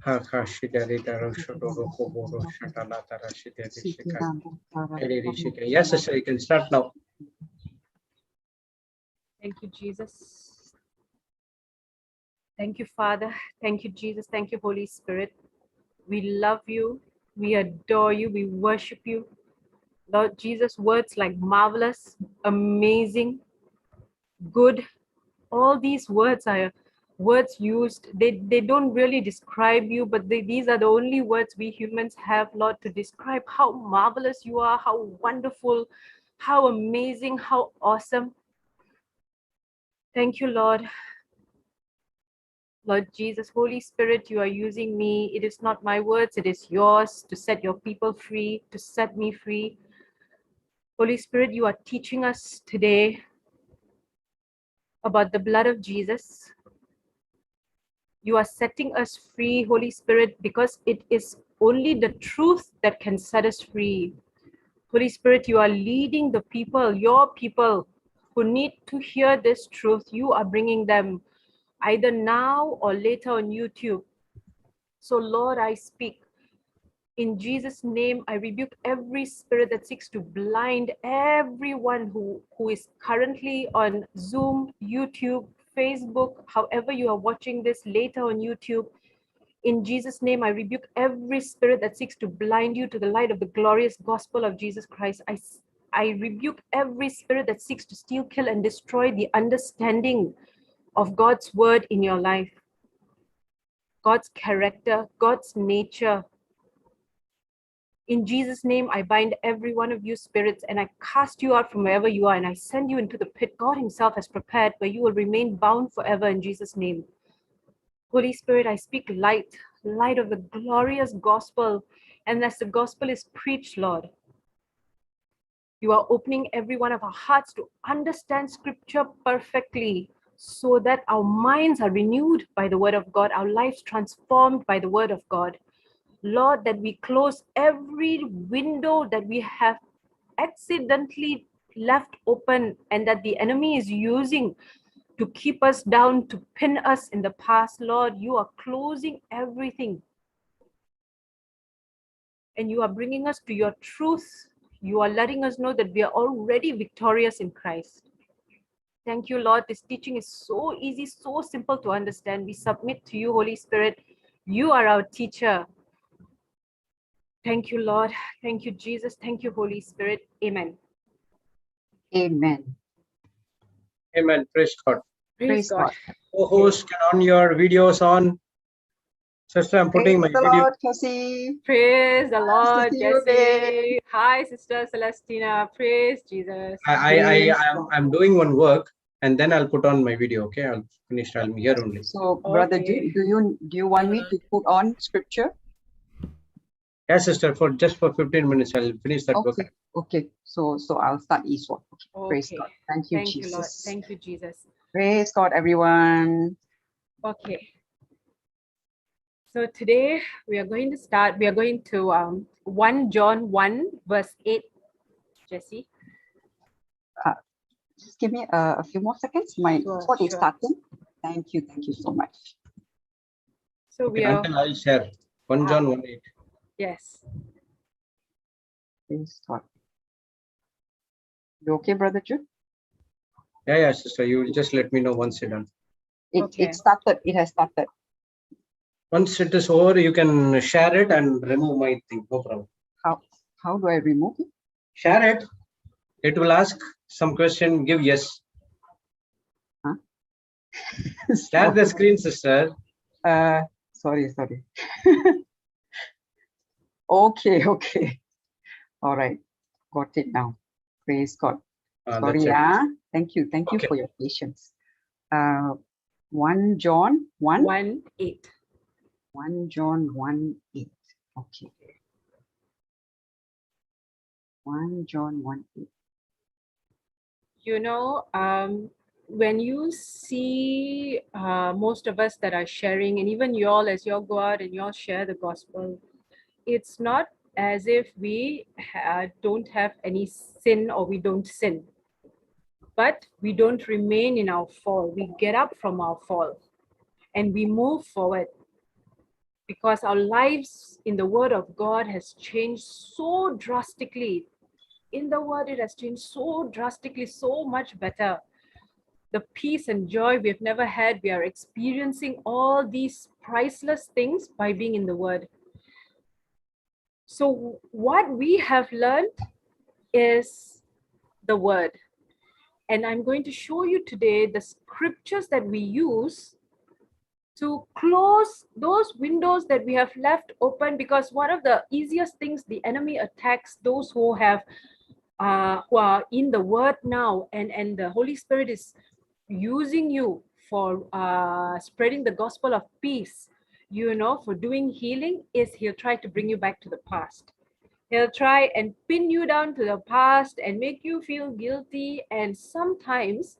Yes, sister, you can start now. Thank you, Jesus. Thank you, Father. Thank you, Jesus. Thank you, Holy Spirit. We love you. We adore you. We worship you. Lord Jesus, words like marvelous, amazing, good, all these words are words used. They don't really describe you, but these are the only words we humans have, Lord, to describe how marvelous you are, how wonderful, how amazing, how awesome. Thank you, Lord. Lord Jesus, Holy Spirit, you are using me. It is not my words, it is yours to set your people free, to set me free. Holy Spirit, you are teaching us today about the blood of Jesus. You are setting us free, Holy Spirit, because it is only the truth that can set us free. Holy Spirit, you are leading the people, your people, who need to hear this truth. You are bringing them either now or later on YouTube. So Lord, I speak in Jesus' name. I rebuke every spirit that seeks to blind everyone who is currently on Zoom, YouTube, Facebook, however you are watching this later on YouTube. In Jesus' name, I rebuke every spirit that seeks to blind you to the light of the glorious gospel of Jesus Christ. I rebuke every spirit that seeks to steal, kill, and destroy the understanding of God's word in your life, God's character, God's nature. In Jesus' name, I bind every one of you spirits and I cast you out from wherever you are and I send you into the pit God himself has prepared, where you will remain bound forever in Jesus' name. Holy Spirit, I speak light of the glorious gospel. And as the gospel is preached, Lord, you are opening every one of our hearts to understand scripture perfectly, so that our minds are renewed by the word of God, our lives transformed by the word of God. Lord, that we close every window that we have accidentally left open and that the enemy is using to keep us down, to pin us in the past. Lord, you are closing everything and you are bringing us to your truth. You are letting us know that we are already victorious in Christ. Thank you, Lord. This teaching is so easy, so simple to understand. We submit to you, Holy Spirit. You are our teacher. Thank you, Lord. Thank you, Jesus. Thank you, Holy Spirit. Amen. Amen. Amen. Praise God. Praise God. Co-host, can on your videos on. Sister, I'm putting my Praise the video. Lord, Cassie. Praise the Lord, see you Jesse. Hi, Sister Celestina. Praise Jesus. I'm doing one work and then I'll put on my video. Okay, I'll finish. I'm here only. So, brother, Okay. do you want me to put on scripture? Yes, sister. For 15 minutes, I'll finish that work. Okay. So I'll start each one. Okay. Praise Okay. God. Thank you, Thank Jesus. you, Lord. Thank you, Jesus. Praise God, everyone. Okay. So today we are going to start. We are going to 1 John 1 verse 8. Jesse. Just give me a few more seconds. My phone is Sure. starting. Thank you so much. So we are. I'll share 1 John 1:8. Yes. Praise God. You okay, brother Jude? Yeah, sister. You will just let me know once you're done. It started. It has started. Once it is over, you can share it and remove my thing. No problem. How do I remove it? Share it. It will ask some question. Give yes. Huh? Share the screen, sister. Sorry. Okay. All right. Got it now. Praise God. Sorry, Thank you for your patience. 1 John 1:8. 1 John 1:8. Okay. 1 John 1:8. You know, when you see most of us that are sharing, and even you all, as you all go out and you all share the gospel, it's not as if we don't have any sin or we don't sin, but we don't remain in our fall. We get up from our fall and we move forward. because our lives in the Word of God has changed so drastically. In the Word, it has changed so drastically, so much better. The peace and joy we've never had, we are experiencing all these priceless things by being in the Word. So what we have learned is the Word. And I'm going to show you today the scriptures that we use to close those windows that we have left open, because one of the easiest things the enemy attacks those who have who are in the Word now, and the Holy Spirit is using you for spreading the gospel of peace, you know, for doing healing, is he'll try to bring you back to the past. He'll try and pin you down to the past and make you feel guilty. And sometimes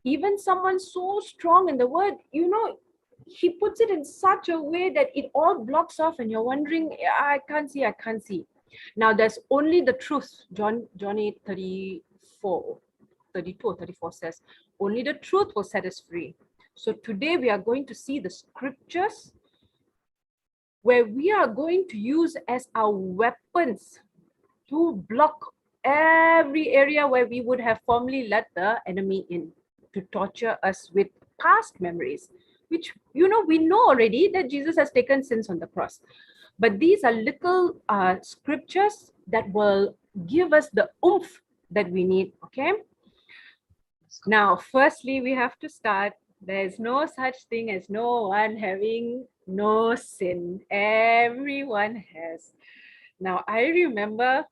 even someone so strong in the Word, you know, he puts it in such a way that it all blocks off and you're wondering, I can't see. Now there's only the truth. John 8:32 or 34 says, only the truth will set us free. So today we are going to see the scriptures where we are going to use as our weapons to block every area where we would have formerly let the enemy in to torture us with past memories, which, you know, we know already that Jesus has taken sins on the cross. But these are little scriptures that will give us the oomph that we need, okay? Now, firstly, we have to start. There's no such thing as no one having no sin. Everyone has. Now, I remember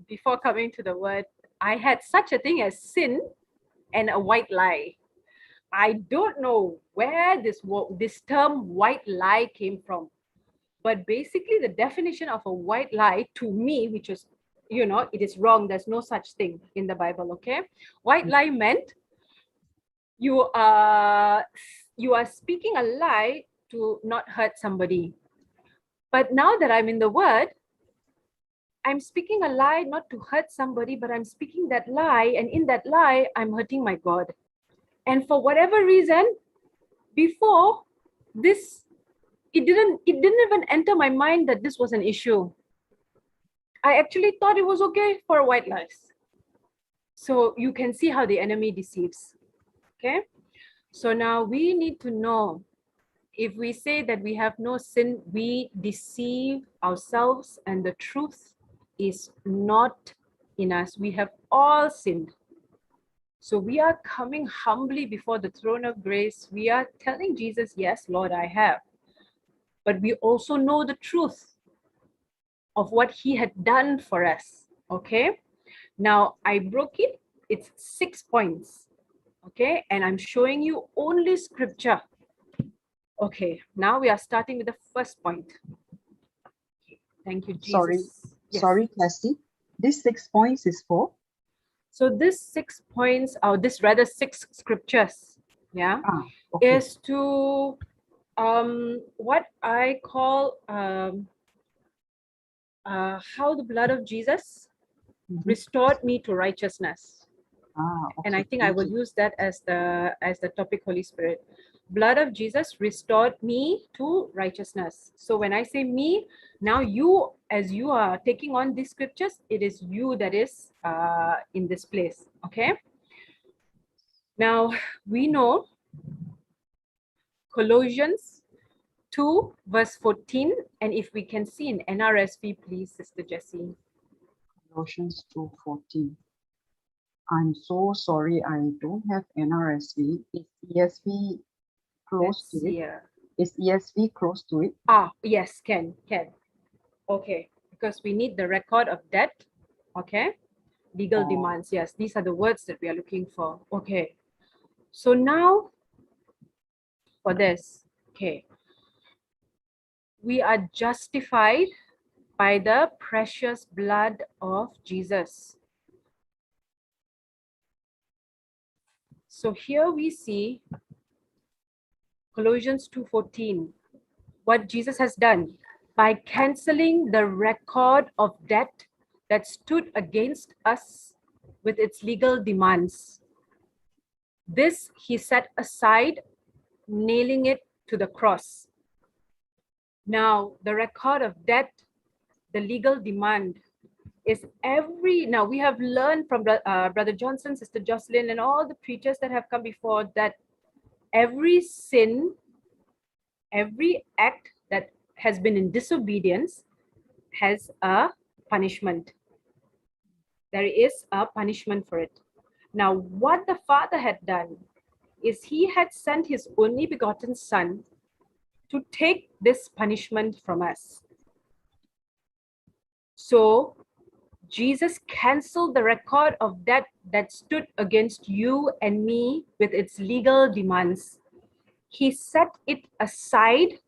before coming to the Word, I had such a thing as sin and a white lie. I don't know where this term white lie came from. But basically, the definition of a white lie to me, which was, you know, it is wrong. There's no such thing in the Bible, okay? White lie meant you are speaking a lie to not hurt somebody. But now that I'm in the Word, I'm speaking a lie not to hurt somebody, but I'm speaking that lie, and in that lie, I'm hurting my God. And for whatever reason, before this, it didn't even enter my mind that this was an issue. I actually thought it was okay for white lies. So you can see how the enemy deceives. Okay. So now we need to know, if we say that we have no sin, we deceive ourselves and the truth is not in us. We have all sinned. So we are coming humbly before the throne of grace. We are telling Jesus, yes, Lord, I have. But we also know the truth of what he had done for us. Okay. Now I broke it. It's 6 points. Okay. And I'm showing you only scripture. Okay. Now we are starting with the first point. Okay. Thank you, Jesus. Sorry, Cassie. This 6 points is for? So this 6 points, or this rather 6 scriptures, yeah, okay, is to what I call how the blood of Jesus restored me to righteousness. Okay, and I think I will use that as the topic, Holy Spirit. Blood of Jesus restored me to righteousness. So when I say me, now you, as you are taking on these scriptures, it is you that is in this place. Okay. Now we know Colossians 2 verse 14, and if we can see in NRSV, please, Sister Jessie. Colossians 2:14. I'm so sorry, I don't have NRSV. Is ESV close to it? Is ESV close to it? Yes, can. Okay, because we need the record of debt. Okay, legal demands. Yes, these are the words that we are looking for. Okay, so now for this, okay, we are justified by the precious blood of Jesus. So here we see Colossians 2:14, what Jesus has done by canceling the record of debt that stood against us with its legal demands. This he set aside, nailing it to the cross. Now, the record of debt, the legal demand is now we have learned from Brother Johnson, Sister Jocelyn, and all the preachers that have come before that every sin, every act that has been in disobedience has a punishment. There is a punishment for it. Now, what the Father had done is he had sent his only begotten Son to take this punishment from us. So Jesus canceled the record of debt that stood against you and me with its legal demands. He set it aside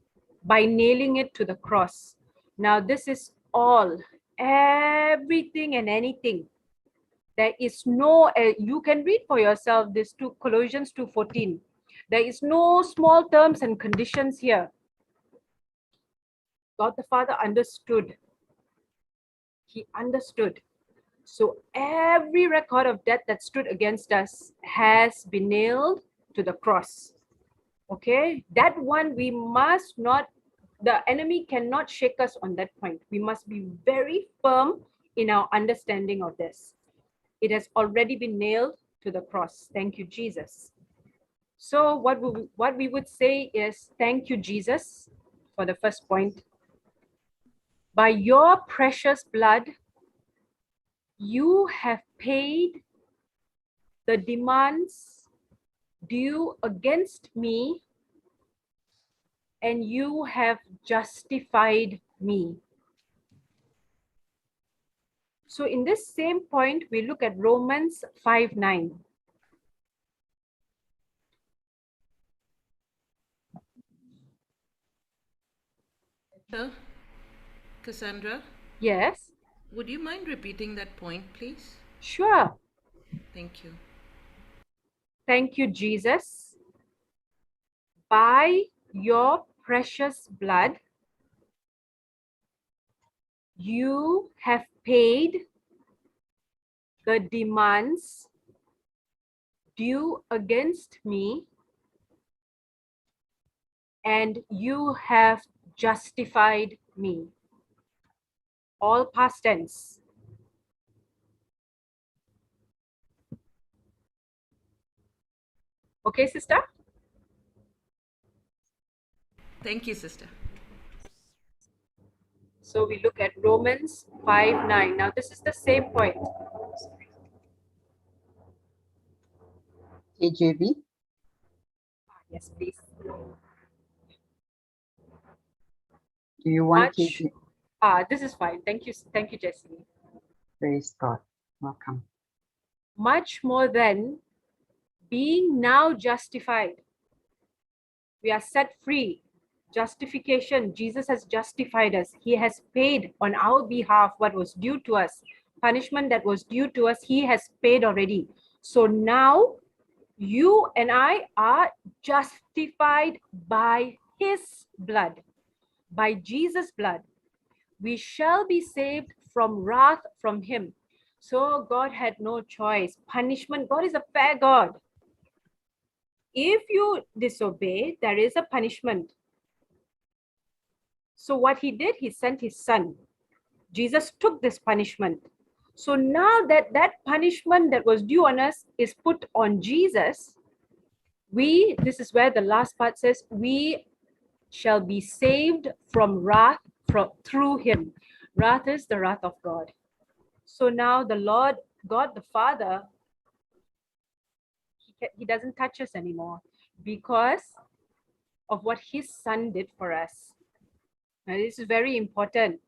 by nailing it to the cross. Now, this is all, everything and anything. There is no, you can read for yourself this Colossians 2:14. There is no small terms and conditions here. God the Father understood. He understood. So every record of debt that stood against us has been nailed to the cross. Okay, that one we must not, the enemy cannot shake us on that point. We must be very firm in our understanding of this. It has already been nailed to the cross. Thank you, Jesus. So what we would say is, thank you, Jesus, for the first point. By your precious blood, you have paid the demands due against me, and you have justified me. So in this same point, we look at Romans 5:9. Cassandra? Yes? Would you mind repeating that point, please? Sure. Thank you. Thank you, Jesus. By your precious blood, you have paid the demands due against me, and you have justified me. All past tense. Okay, sister? Thank you, sister. So we look at Romans 5:9. Now this is the same point. KJV. Yes, please. Do you want Much. KJV? This is fine. Thank you, Jesse. Praise God. Welcome. Much more than being now justified. We are set free. Justification. Jesus has justified us. He has paid on our behalf what was due to us. Punishment that was due to us, he has paid already. So now you and I are justified by his blood, by Jesus' blood. We shall be saved from wrath from him. So God had no choice. Punishment. God is a fair God. If you disobey, there is a punishment. So what he did, he sent his son. Jesus took this punishment. So now that punishment that was due on us is put on Jesus, this is where the last part says, we shall be saved from wrath through him. Wrath is the wrath of God. So now the Lord, God the Father, he doesn't touch us anymore because of what his son did for us. Now this is very important.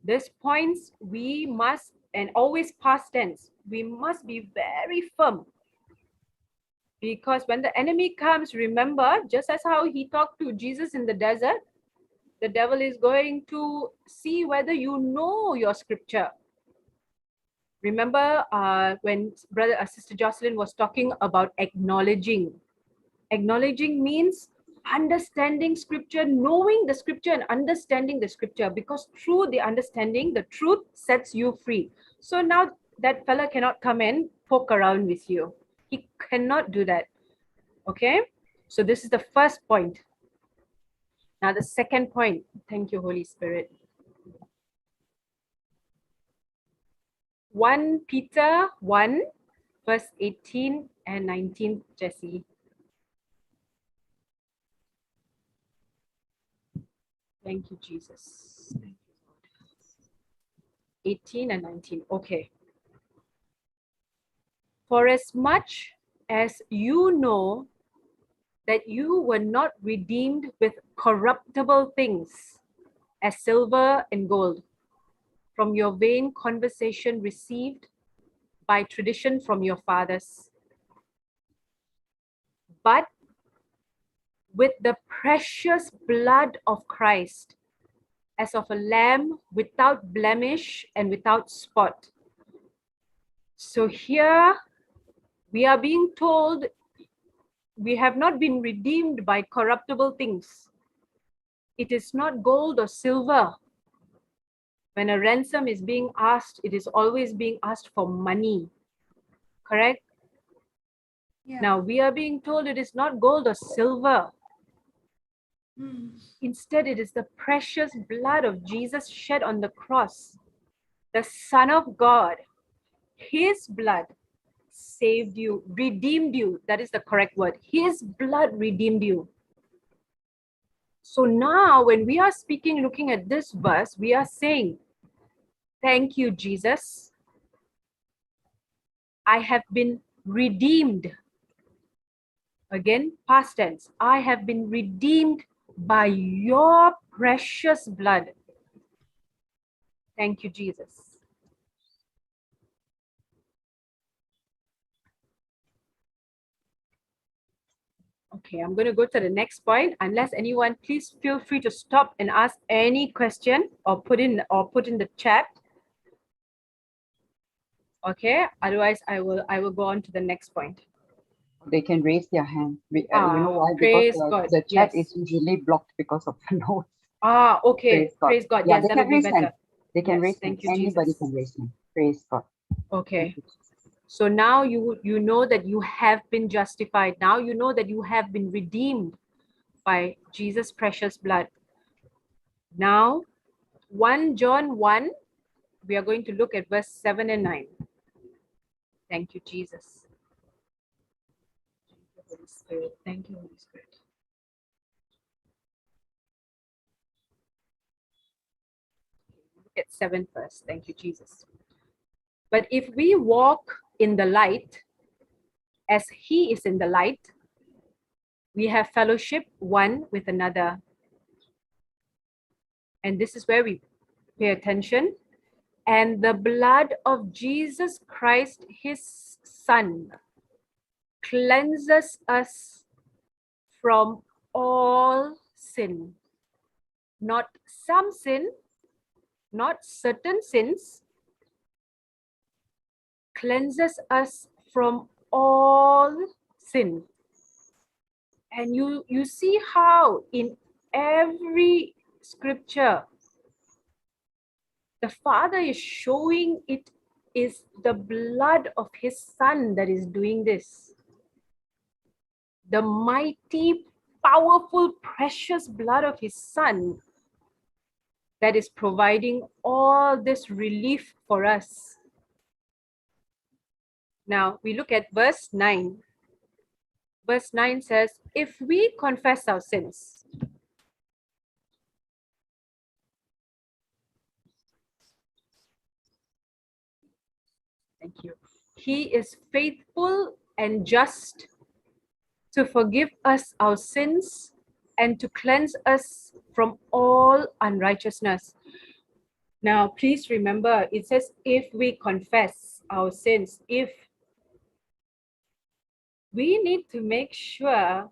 This points we must, and always past tense, we must be very firm. Because when the enemy comes, remember, just as how he talked to Jesus in the desert, the devil is going to see whether you know your scripture. Remember when Sister Jocelyn was talking about acknowledging. Acknowledging means understanding scripture, knowing the scripture and understanding the scripture, because through the understanding, the truth sets you free. So now that fella cannot come and poke around with you. He cannot do that. Okay? So this is the first point. Now the second point. Thank you, Holy Spirit. 1 Peter 1, verse 18 and 19, Jesse. Thank you, Jesus. Thank you, Lord. 18 and 19. Okay. For as much as you know that you were not redeemed with corruptible things, as silver and gold, from your vain conversation received by tradition from your fathers, but with the precious blood of Christ, as of a lamb without blemish and without spot. So here we are being told we have not been redeemed by corruptible things. It is not gold or silver. When a ransom is being asked, it is always being asked for money. Correct? Yeah. Now we are being told it is not gold or silver. Instead, it is the precious blood of Jesus shed on the cross. The Son of God, his blood saved you, redeemed you. That is the correct word. His blood redeemed you. So now when we are speaking, looking at this verse, we are saying, thank you, Jesus. I have been redeemed. Again, past tense. I have been redeemed by your precious blood. Thank you, Jesus. Okay, I'm going to go to the next point. Unless anyone, please feel free to stop and ask any question or put in the chat. Okay, otherwise I will go on to the next point. They can raise their hand. You know why? Praise Because God. the chat Yes. is usually blocked because of the notes. Okay. Praise God. Yeah, Yes, they that can would be raise better. hand. They can Yes, raise thank hand. you, Anybody Jesus. can raise hand. Praise God. Okay. So now you know that you have been justified. Now you know that you have been redeemed by Jesus' precious blood. Now, 1 John 1, we are going to look at verse 7 and 9. Thank you, Jesus. Thank you, Holy Spirit. Thank you, Holy Spirit. Look at 7 first. Thank you, Jesus. But if we walk in the light, as he is in the light, we have fellowship one with another. And this is where we pay attention. And the blood of Jesus Christ, his Son, cleanses us from all sin. Not some sin, not certain sins, cleanses us from all sin. And you see how in every scripture, the Father is showing it is the blood of his Son that is doing this. The mighty, powerful, precious blood of his Son that is providing all this relief for us. Now we look at verse 9. Verse 9 says, if we confess our sins, thank you, he is faithful and just to forgive us our sins and to cleanse us from all unrighteousness. Now, please remember, it says, if we confess our sins, if we need to make sure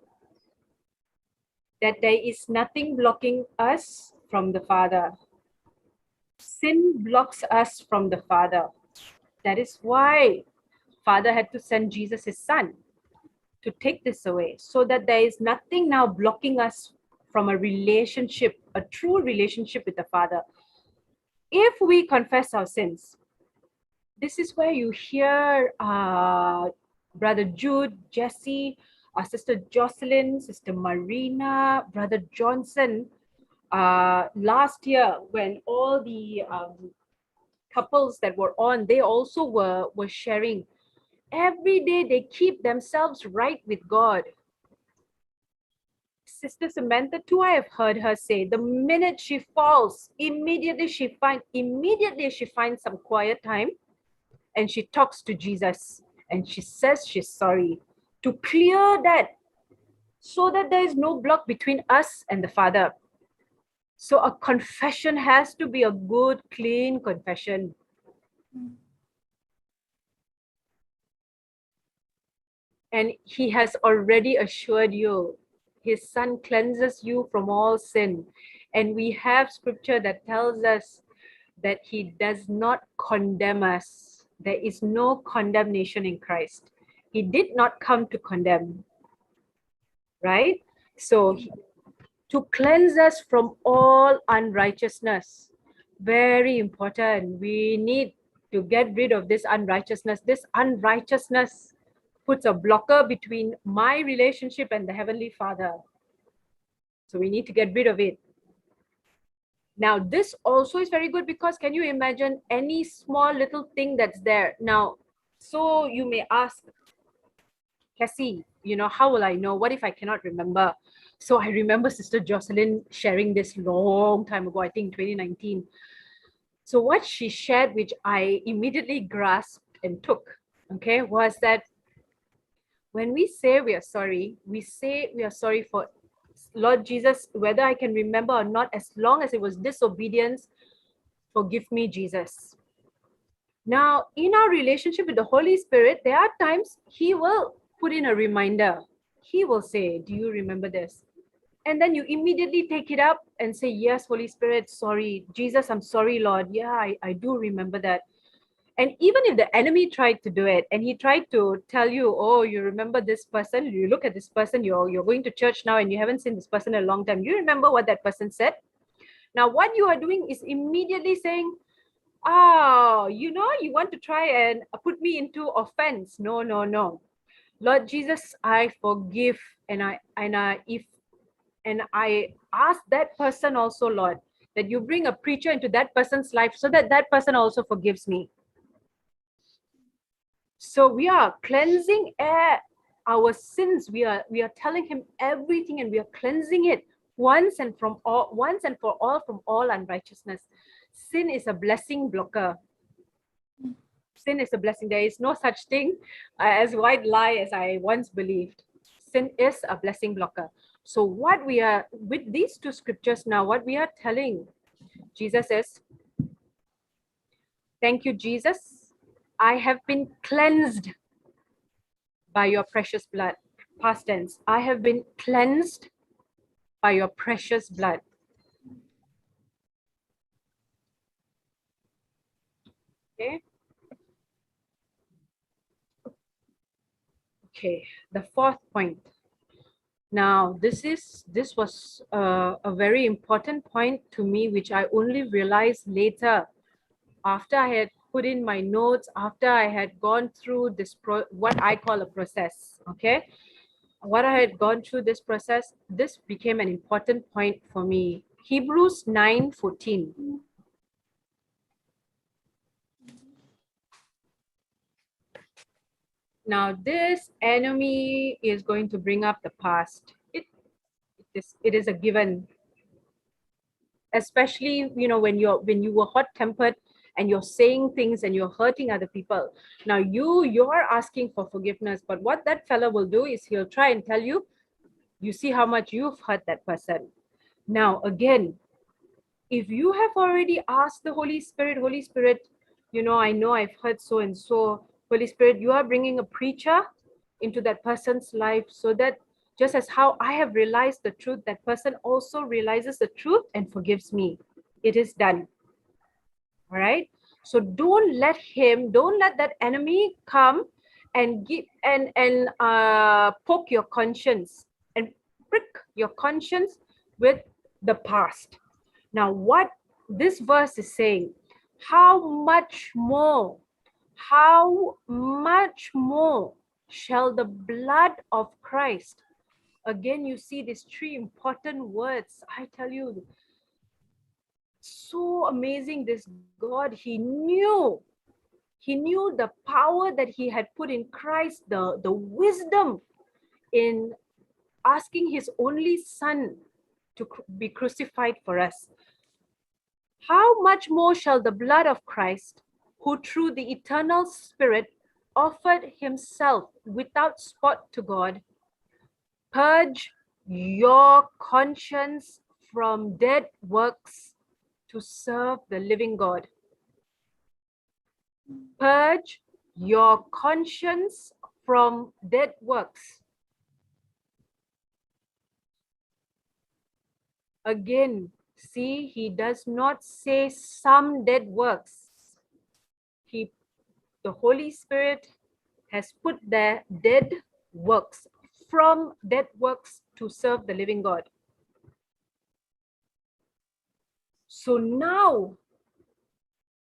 that there is nothing blocking us from the Father. Sin blocks us from the Father. That is why Father had to send Jesus, his Son, to take this away, so that there is nothing now blocking us from a relationship, a true relationship with the Father. If we confess our sins, this is where you hear Brother Jude, Jesse, Sister Jocelyn, Sister Marina, Brother Johnson last year when all the couples that were on, they also were sharing. Every day they keep themselves right with God. Sister Samantha too, I have heard her say, the minute she falls, immediately she finds some quiet time and she talks to Jesus and she says she's sorry to clear that, so that there is no block between us and the Father. So a confession has to be a good, clean confession. And he has already assured you, his son cleanses you from all sin. And we have scripture that tells us that he does not condemn us. There is no condemnation in Christ. He did not come to condemn, right? So to cleanse us from all unrighteousness, very important. We need to get rid of this unrighteousness. This unrighteousness puts a blocker between my relationship and the Heavenly Father. So we need to get rid of it. Now, this also is very good because can you imagine any small little thing that's there? Now, so you may ask, Cassie, how will I know? What if I cannot remember? So I remember Sister Jocelyn sharing this long time ago, I think 2019. So what she shared, which I immediately grasped and took, okay, was that when we say we are sorry, we say we are sorry for Lord Jesus, whether I can remember or not, as long as it was disobedience, forgive me, Jesus. Now, in our relationship with the Holy Spirit, there are times he will put in a reminder. He will say, do you remember this? And then you immediately take it up and say, yes, Holy Spirit, sorry. Jesus, I'm sorry, Lord. Yeah, I do remember that. And even if the enemy tried to do it and he tried to tell you, oh, you remember this person, you look at this person, you're going to church now and you haven't seen this person in a long time. You remember what that person said? Now, what you are doing is immediately saying, oh, you want to try and put me into offense. No, no, no. Lord Jesus, I forgive, and I ask that person also, Lord, that you bring a preacher into that person's life so that that person also forgives me. So we are cleansing our sins. We are telling him everything, and we are cleansing it once and for all from all unrighteousness. Sin is a blessing blocker. Sin is a blessing. There is no such thing as white lie as I once believed. Sin is a blessing blocker. So what we are, with these two scriptures now, what we are telling Jesus is, thank you, Jesus. I have been cleansed by your precious blood. Past tense. I have been cleansed by your precious blood. Okay. Okay. The fourth point. Now, this was a very important point to me, which I only realized later, after I had put in my notes, after I had gone through this what I call a process. Okay, what I had gone through this process, this became an important point for me. Hebrews 9:14. Now, this enemy is going to bring up the past. It is a given. Especially, when you were hot-tempered and you're saying things and you're hurting other people. Now you're asking for forgiveness, but what that fella will do is he'll try and tell you, you see how much you've hurt that person. Now again, if you have already asked the Holy Spirit, I know I've hurt so and so. Holy Spirit, you are bringing a preacher into that person's life so that just as how I have realized the truth, that person also realizes the truth and forgives me. It is done. All right. So don't let that enemy come and poke your conscience and prick your conscience with the past. Now, what this verse is saying, how much more shall the blood of Christ, again, you see these three important words. I tell you, So amazing, this God, he knew the power that he had put in Christ, the wisdom in asking his only son to be crucified for us. How much more shall the blood of Christ, who through the eternal Spirit offered himself without spot to God, purge your conscience from dead works to serve the living God. Purge your conscience from dead works. Again, see, he does not say some dead works. The Holy Spirit has put there dead works, from dead works to serve the living God. So now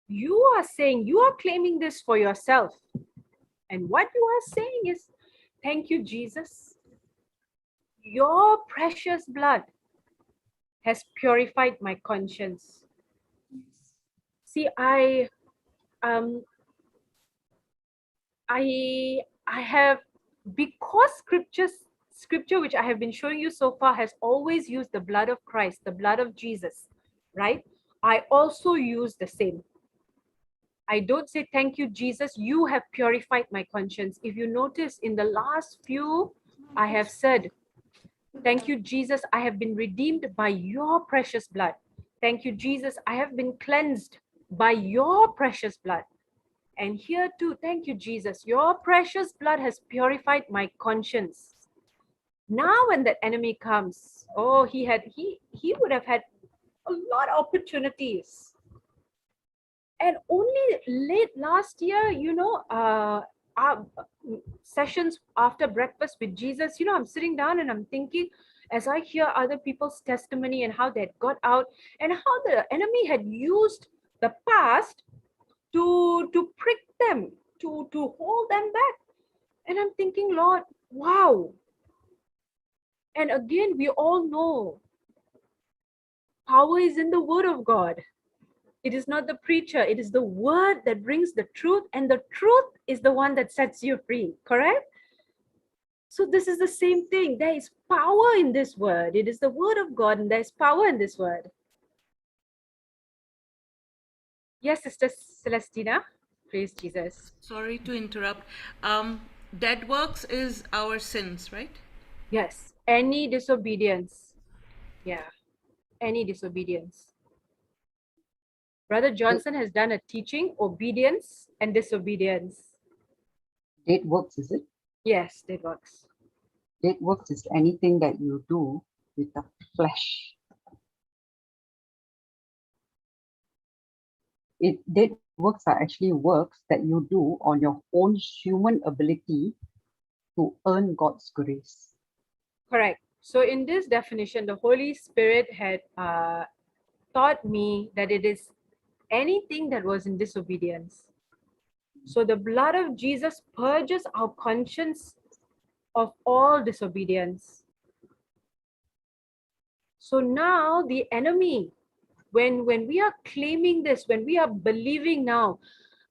you are saying, you are claiming this for yourself. And what you are saying is, thank you, Jesus. Your precious blood has purified my conscience. See, I have, because scripture which I have been showing you so far has always used the blood of Christ, the blood of Jesus, right? I also use the same. I don't say, thank you, Jesus, you have purified my conscience. If you notice in the last few, I have said, thank you, Jesus, I have been redeemed by your precious blood. Thank you, Jesus, I have been cleansed by your precious blood. And here too, thank you, Jesus, your precious blood has purified my conscience. Now when that enemy comes, oh, he would have had a lot of opportunities. And only late last year, our sessions after breakfast with Jesus, I'm sitting down and I'm thinking, as I hear other people's testimony and how they got out and how the enemy had used the past to prick them, to hold them back. And I'm thinking, Lord, wow. And again, we all know power is in the word of God. It is not the preacher. It is the word that brings the truth, and the truth is the one that sets you free, correct? So this is the same thing. There is power in this word. It is the word of God, and there's power in this word. Yes, Sister Celestina. Praise Jesus. Sorry to interrupt. Dead works is our sins, right? Yes, any disobedience. Yeah, any disobedience. Brother Johnson has done a teaching, obedience and disobedience. Dead works, is it? Yes, dead works. Dead works is anything that you do with the flesh. Dead works are actually works that you do on your own human ability to earn God's grace. Correct. So in this definition, the Holy Spirit had taught me that it is anything that was in disobedience. So the blood of Jesus purges our conscience of all disobedience. So now the enemy, when we are claiming this, when we are believing now,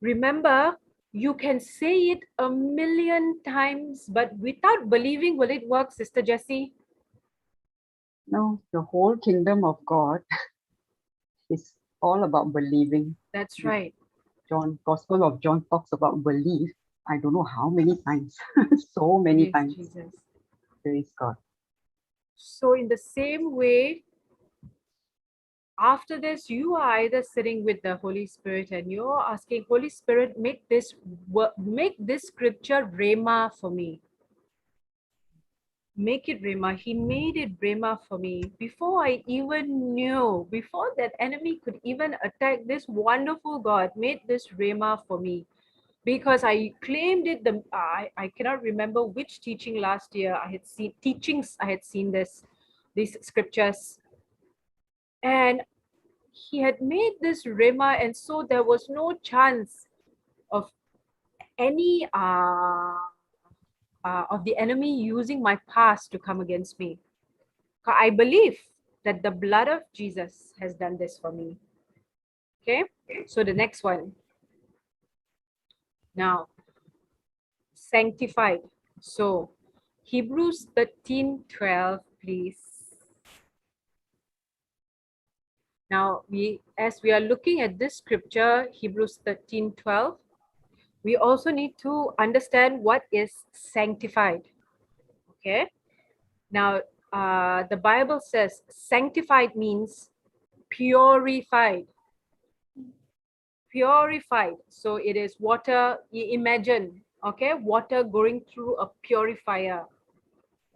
remember, you can say it 1,000,000 times, but without believing, will it work, Sister Jessie? No, the whole kingdom of God is all about believing. That's right. Gospel of John talks about belief. I don't know how many times, so many Praise times. Jesus. Praise God. So in the same way, after this, you are either sitting with the Holy Spirit and you're asking, Holy Spirit, make this scripture rhema for me. Make it rhema. He made it rhema for me before I even knew, before that enemy could even attack. This wonderful God made this rhema for me, because I claimed it. I cannot remember which teaching last year I had seen these scriptures, and he had made this rhema, and so there was no chance of any of the enemy using my past to come against me. I believe that the blood of Jesus has done this for me. Okay, so the next one. Now, sanctified. So, Hebrews 13:12, please. Now, as we are looking at this scripture, Hebrews 13:12, we also need to understand what is sanctified. Okay. Now, the Bible says sanctified means purified. Purified. So it is water. You imagine, okay, water going through a purifier,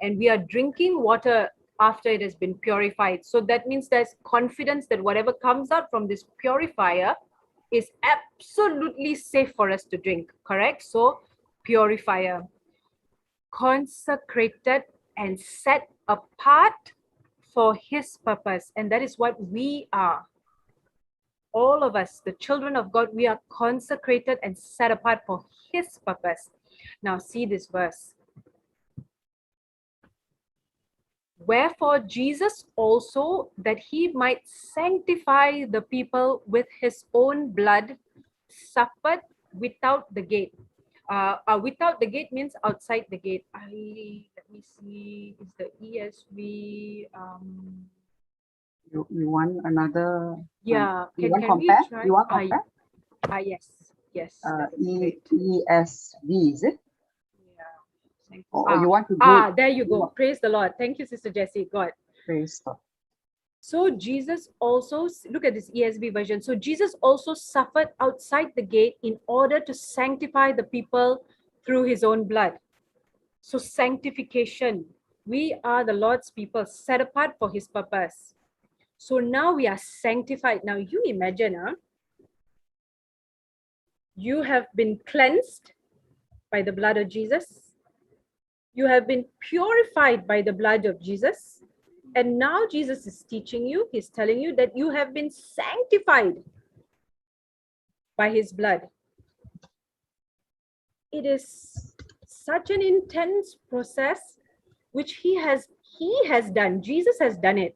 and we are drinking water after it has been purified. So that means there's confidence that whatever comes out from this purifier is absolutely safe for us to drink. Correct? So purifier, consecrated and set apart for his purpose. And that is what we are. All of us, the children of God, we are consecrated and set apart for his purpose. Now see this verse. Wherefore Jesus also, that he might sanctify the people with his own blood, suffered without the gate. Without the gate means outside the gate. Let me see, is the ESV. You want another? Yeah, you want can compare? we try? You want compare? Yes. That is great. ESV, is it? Yeah. Or you want to go? There you go. Praise the Lord. Thank you, Sister Jessie. God. Praise God. So Jesus also, look at this ESV version. So Jesus also suffered outside the gate in order to sanctify the people through his own blood. So sanctification. We are the Lord's people, set apart for his purpose. So now we are sanctified. Now you imagine, you have been cleansed by the blood of Jesus. You have been purified by the blood of Jesus. And now Jesus is teaching you, he's telling you that you have been sanctified by his blood. It is such an intense process which he has done. Jesus has done it.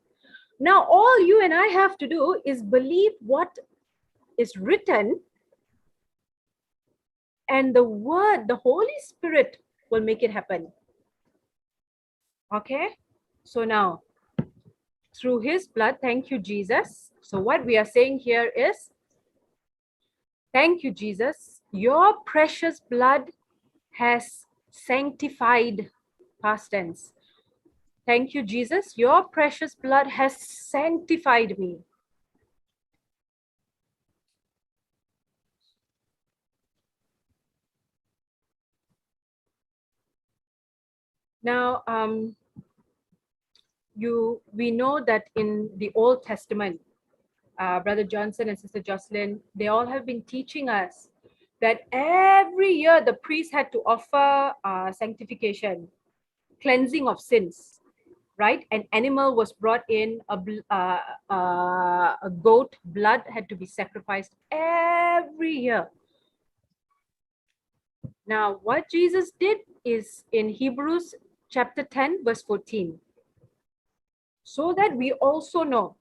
Now all you and I have to do is believe what is written, and the word, the Holy Spirit will make it happen. Okay? So now, through his blood, thank you, Jesus. So what we are saying here is, thank you, Jesus. Your precious blood has sanctified, past tense. Thank you, Jesus. Your precious blood has sanctified me. Now, we know that in the Old Testament, Brother Johnson and Sister Jocelyn, they all have been teaching us that every year the priest had to offer sanctification, cleansing of sins, right? An animal was brought in, a goat blood had to be sacrificed every year. Now, what Jesus did is in Hebrews chapter 10, verse 14. So that we also know.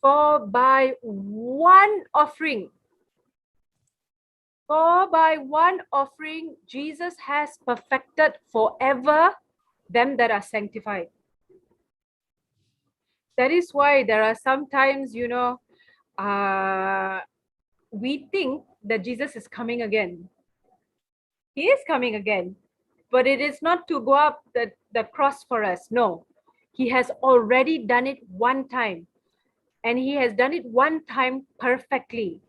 For by one offering, Jesus has perfected forever them that are sanctified. That is why there are sometimes, we think that Jesus is coming again. He is coming again, but it is not to go up the cross for us. No, he has already done it one time, and he has done it one time perfectly.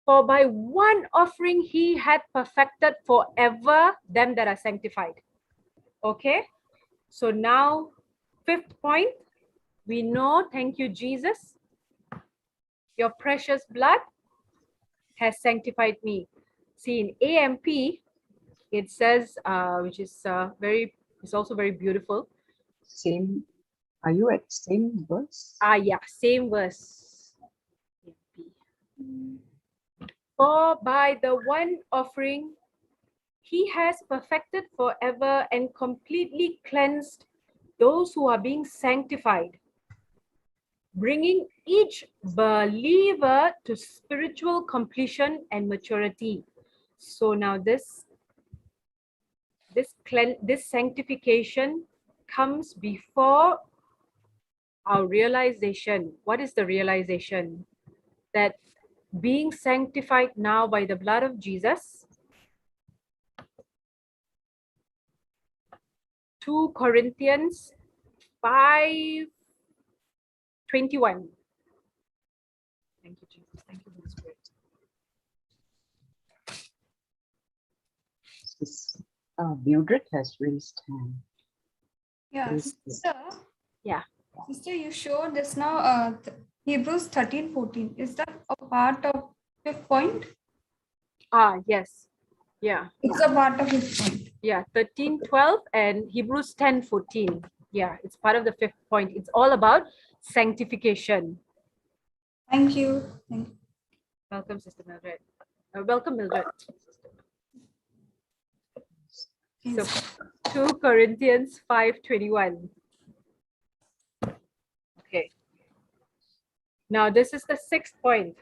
For by one offering he had perfected forever them that are sanctified. Okay, so now 5th point, we know, thank you, Jesus, your precious blood has sanctified me. See, in AMP, it says, which is it's also very beautiful. Same. Are you at same verse? Yeah, same verse. For by the one offering, he has perfected forever and completely cleansed those who are being sanctified, bringing each believer to spiritual completion and maturity. So now this sanctification comes before our realization. What is the realization? That being sanctified now by the blood of Jesus, 2 Corinthians 5:21. Thank you, Jesus. Thank you, Holy Spirit. Mildred has raised hand. Yeah, Yes. sister. Yeah. Sister, you showed this now. Hebrews 13:14. Is that a part of fifth point? Yes. Yeah. It's a part of fifth point. Yeah. 13:12 and Hebrews 10:14. Yeah. It's part of the 5th point. It's all about sanctification. Thank you. Thank you. Welcome, Sister Mildred. Welcome, Mildred. So 2 Corinthians 5:21. Okay. Now this is the 6th point.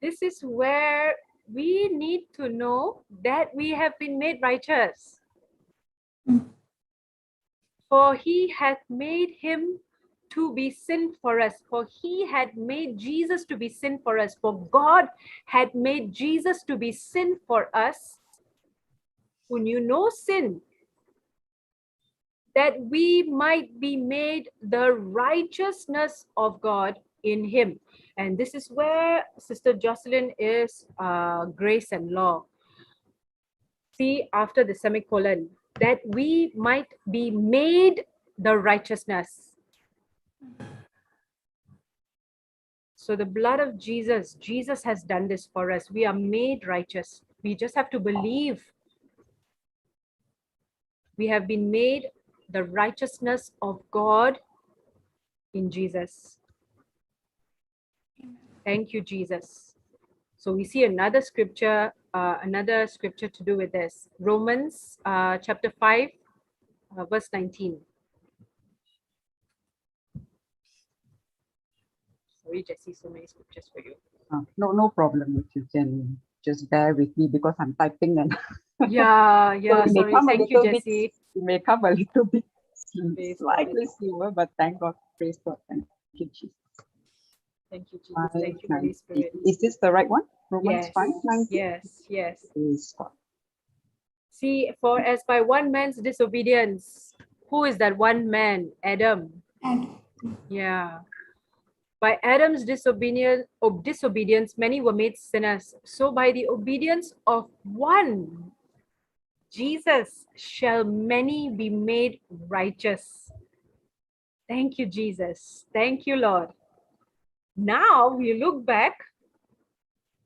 This is where we need to know that we have been made righteous. For he hath made him to be sin for us. For he had made Jesus to be sin for us. For God had made Jesus to be sin for us, who knew no sin, that we might be made the righteousness of God in him. And this is where Sister Jocelyn is grace and law. See, after the semicolon, that we might be made the righteousness. So the blood of Jesus, Jesus has done this for us. We are made righteous. We just have to believe. We have been made the righteousness of God in Jesus. Thank you, Jesus. So we see another scripture to do with this. Romans chapter 5, verse 19. Sorry, Jesse, so many scriptures for you. No problem if you can just bear with me because I'm typing and Yeah, so sorry. Thank you, Jesse. It may come a little bit Praise slightly slower, but thank God, praise God, thank you, Jesus. Thank you, Jesus. Thank you, Holy Spirit. Is this the right one? Romans Yes. 5:19? Yes. Praise God. See, for as by one man's disobedience, who is that one man? Adam. And Yeah. By Adam's disobedience, many were made sinners. So by the obedience of one, Jesus, shall many be made righteous. Thank you, Jesus. Thank you, Lord. Now we look back,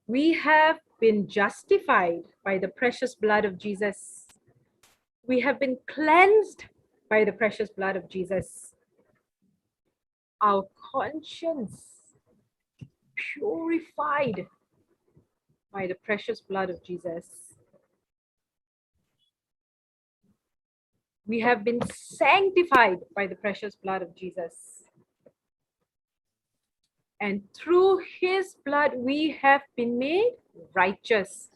we have been justified by the precious blood of Jesus. We have been cleansed by the precious blood of Jesus. Our conscience purified by the precious blood of Jesus. We have been sanctified by the precious blood of Jesus. And through his blood, we have been made righteous.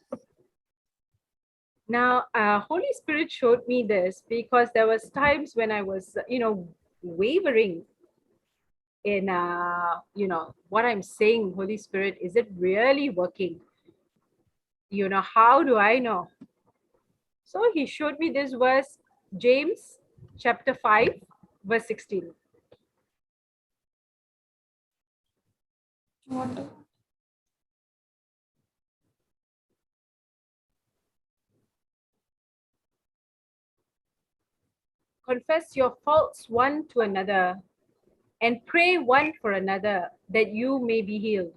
Now, Holy Spirit showed me this because there was times when I was, wavering in, what I'm saying. Holy Spirit, is it really working? How do I know? So he showed me this verse, James chapter 5, verse 16. what? Confess your faults one to another and pray one for another that you may be healed.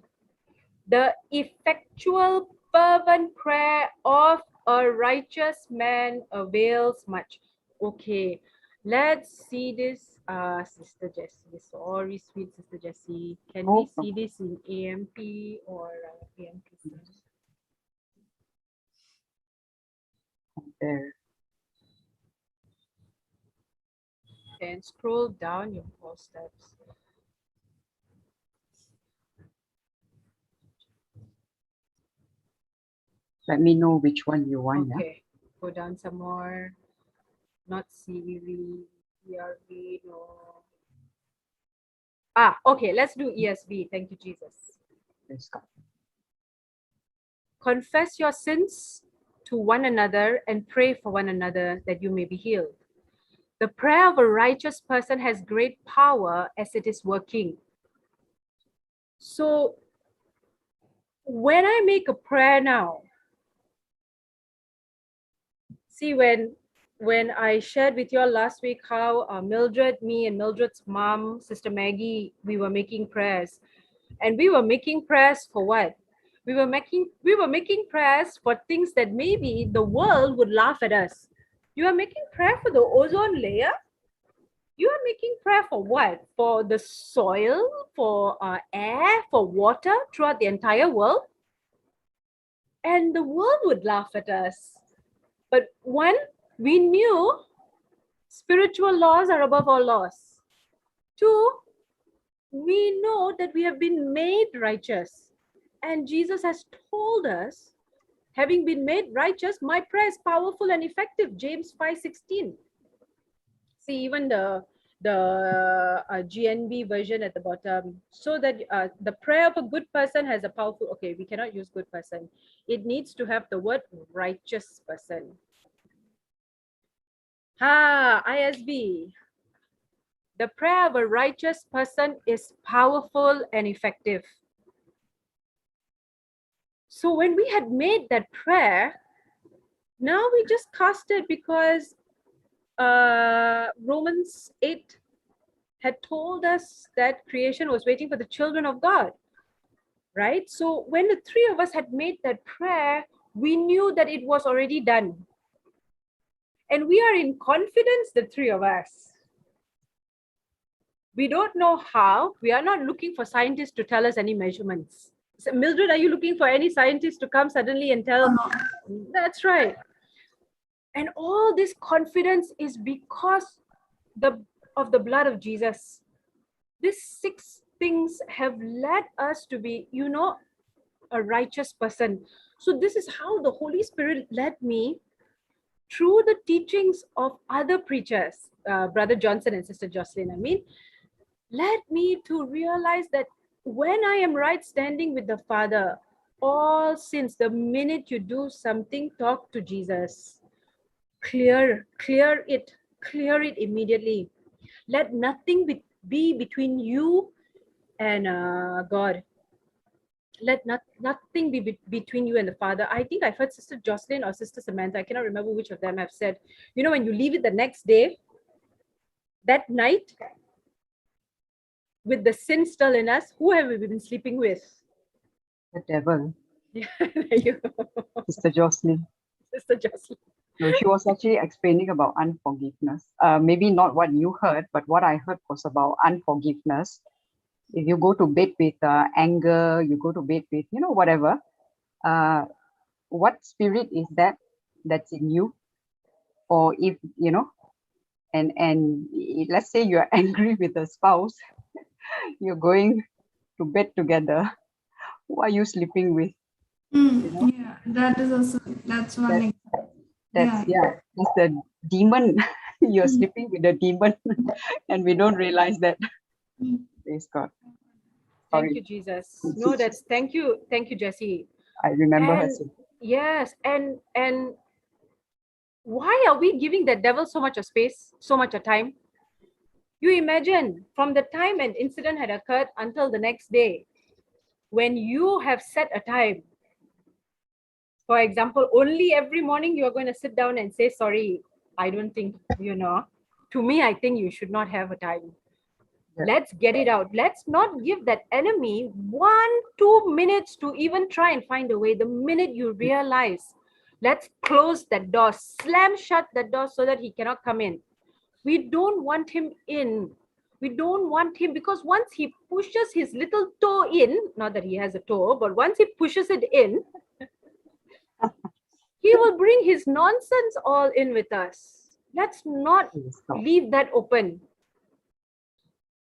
The effectual fervent prayer of a righteous man avails much. Okay, let's see this, Sister Jessie. Sorry, sweet Sister Jessie. Can we see this in AMP or AMPC? There. Okay, and scroll down your 4 steps. Let me know which one you want. Okay, go down some more. Not CVV, ERV, no. Okay, let's do ESV. Thank you, Jesus. Praise God. Confess your sins to one another and pray for one another that you may be healed. The prayer of a righteous person has great power as it is working. So when I make a prayer now, see, when I shared with you all last week how Mildred, me and Mildred's mom, Sister Maggie, we were making prayers. And we were making prayers for what? We were making prayers for things that maybe the world would laugh at us. You are making prayer for the ozone layer? You are making prayer for what? For the soil, for air, for water throughout the entire world? And the world would laugh at us. But one, we knew spiritual laws are above all laws. Two, we know that we have been made righteous. And Jesus has told us, having been made righteous, my prayer is powerful and effective. James 5:16. See, even the GNB version at the bottom, so that the prayer of a good person has a powerful, okay, we cannot use good person. It needs to have the word righteous person. ISB. The prayer of a righteous person is powerful and effective. So when we had made that prayer, now we just cast it because Romans 8 had told us that creation was waiting for the children of God, right? So when the three of us had made that prayer, we knew that it was already done. And we are in confidence, the three of us. We don't know how. We are not looking for scientists to tell us any measurements. So Mildred, are you looking for any scientists to come suddenly and tell? That's right. And all this confidence is because of the blood of Jesus. These 6 things have led us to be, a righteous person. So this is how the Holy Spirit led me through the teachings of other preachers, Brother Johnson and Sister Jocelyn, led me to realize that when I am right standing with the Father, all sins, the minute you do something, talk to Jesus. Clear it immediately. Let nothing be between you and God. Let nothing be between you and the Father. I think I've heard Sister Jocelyn or Sister Samantha, I cannot remember which of them have said, when you leave it the next day, that night, with the sin still in us, who have we been sleeping with? The devil. Yeah, there you go. Sister Jocelyn. Sister Jocelyn. No, she was actually explaining about unforgiveness. Maybe not what you heard, but what I heard was about unforgiveness. If you go to bed with anger, you go to bed with, whatever, what spirit is that's in you? Or if, and let's say you're angry with a spouse, you're going to bed together, who are you sleeping with? Yeah, that's one example. That's the demon. You're sleeping with a demon and we don't realize that. Praise God. Thank Sorry. you, Jesus. No, thank you, Jessie. I remember her. Yes, and why are we giving the devil so much of space, so much of time? You imagine from the time an incident had occurred until the next day, when you have set a time. For example, only every morning you're going to sit down and say, sorry, I don't think, to me, I think you should not have a time. Yeah. Let's get it out. Let's not give that enemy 1-2 minutes to even try and find a way. The minute you realize, let's close that door, slam shut that door so that he cannot come in. We don't want him in. We don't want him, because once he pushes his little toe in, not that he has a toe, but once he pushes it in, he will bring his nonsense all in with us. Let's not leave that open.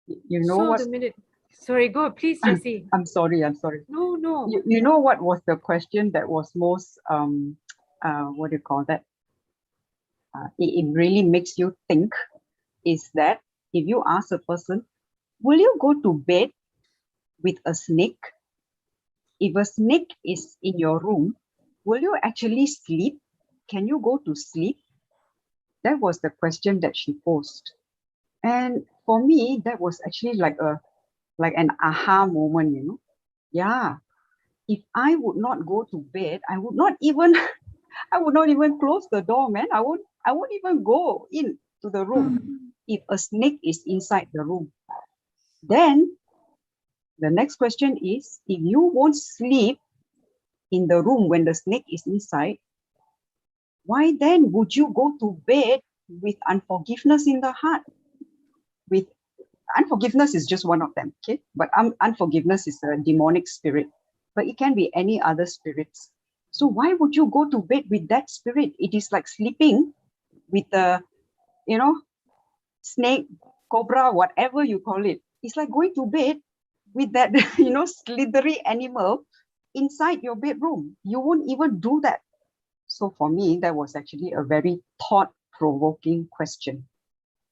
You know So what? the minute, sorry, go, please, Jessie. I'm sorry. No. You know what was the question that was most what do you call that? It really makes you think, is that if you ask a person, will you go to bed with a snake? If a snake is in your room, will you actually sleep? Can you go to sleep? That was the question that she posed. And for me, that was actually like an aha moment, you know. Yeah. If I would not go to bed, I would not even close the door, man. I won't even go in to the room if a snake is inside the room. Then the next question is, if you won't sleep in the room when the snake is inside, why then would you go to bed with unforgiveness in the heart? With unforgiveness is just one of them, okay? But unforgiveness is a demonic spirit, but it can be any other spirits. So why would you go to bed with that spirit? It is like sleeping with a, snake, cobra, whatever you call it. It's like going to bed with that, slithery animal inside your bedroom. You won't even do that. So for me, that was actually a very thought-provoking question.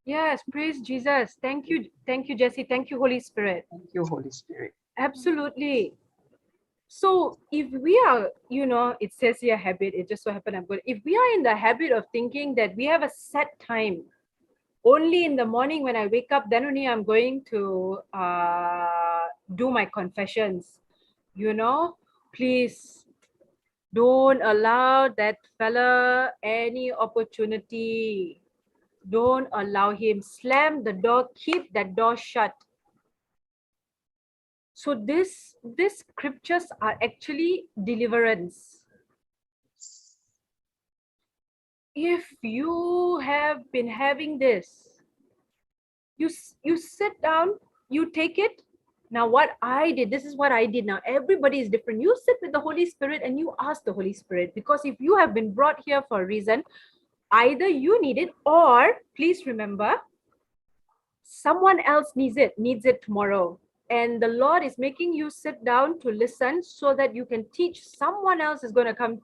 Yes, praise Jesus. Thank you, Jessie. Thank you, Holy Spirit. Thank you, Holy Spirit. Absolutely. So if we are, it says here habit, it just so happened I'm good. If we are in the habit of thinking that we have a set time, only in the morning when I wake up, then only I'm going to do my confessions, please don't allow that fella any opportunity. Don't allow him. Slam the door, keep that door shut. So these scriptures are actually deliverance. If you have been having this, you sit down, you take it. Now what I did, this is what I did. Now everybody is different. You sit with the Holy Spirit and you ask the Holy Spirit, because if you have been brought here for a reason, either you need it, or please remember, someone else needs it tomorrow. And the Lord is making you sit down to listen so that you can teach. Someone else is going to come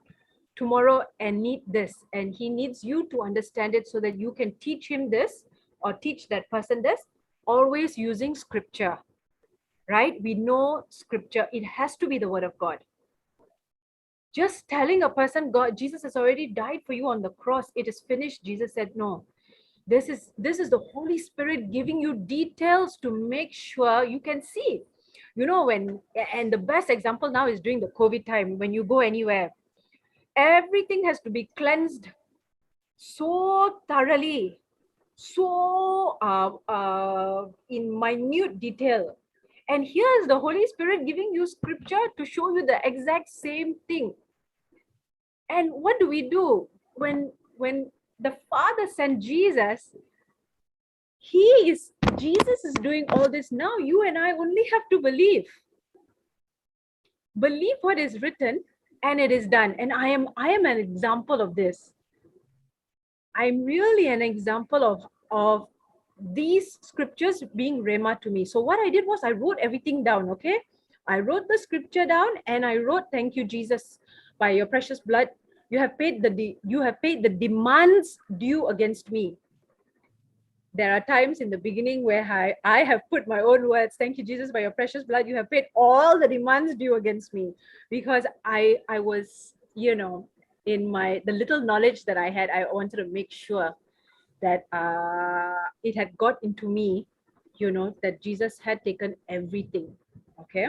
tomorrow and need this, and he needs you to understand it so that you can teach him this or teach that person this, always using scripture, right? We know scripture, it has to be the word of God. Just telling a person, God, Jesus has already died for you on the cross, it is finished. Jesus said, no. This is the Holy Spirit giving you details to make sure you can see. And the best example now is during the COVID time, when you go anywhere, everything has to be cleansed so thoroughly, so in minute detail. And here's the Holy Spirit giving you scripture to show you the exact same thing. And what do we do when the Father sent Jesus? Jesus is doing all this now. You and I only have to believe what is written, and it is done. And I am an example of this. I'm really an example of these scriptures being rhema to me. So what I did was I wrote everything down. Okay, I wrote the scripture down and I wrote, thank you, Jesus, by your precious blood you have paid the demands due against me. There are times in the beginning where I have put my own words, thank you, Jesus, by your precious blood you have paid all the demands due against me, because I was, in the little knowledge that I had, I wanted to make sure that it had got into me, that Jesus had taken everything. Okay,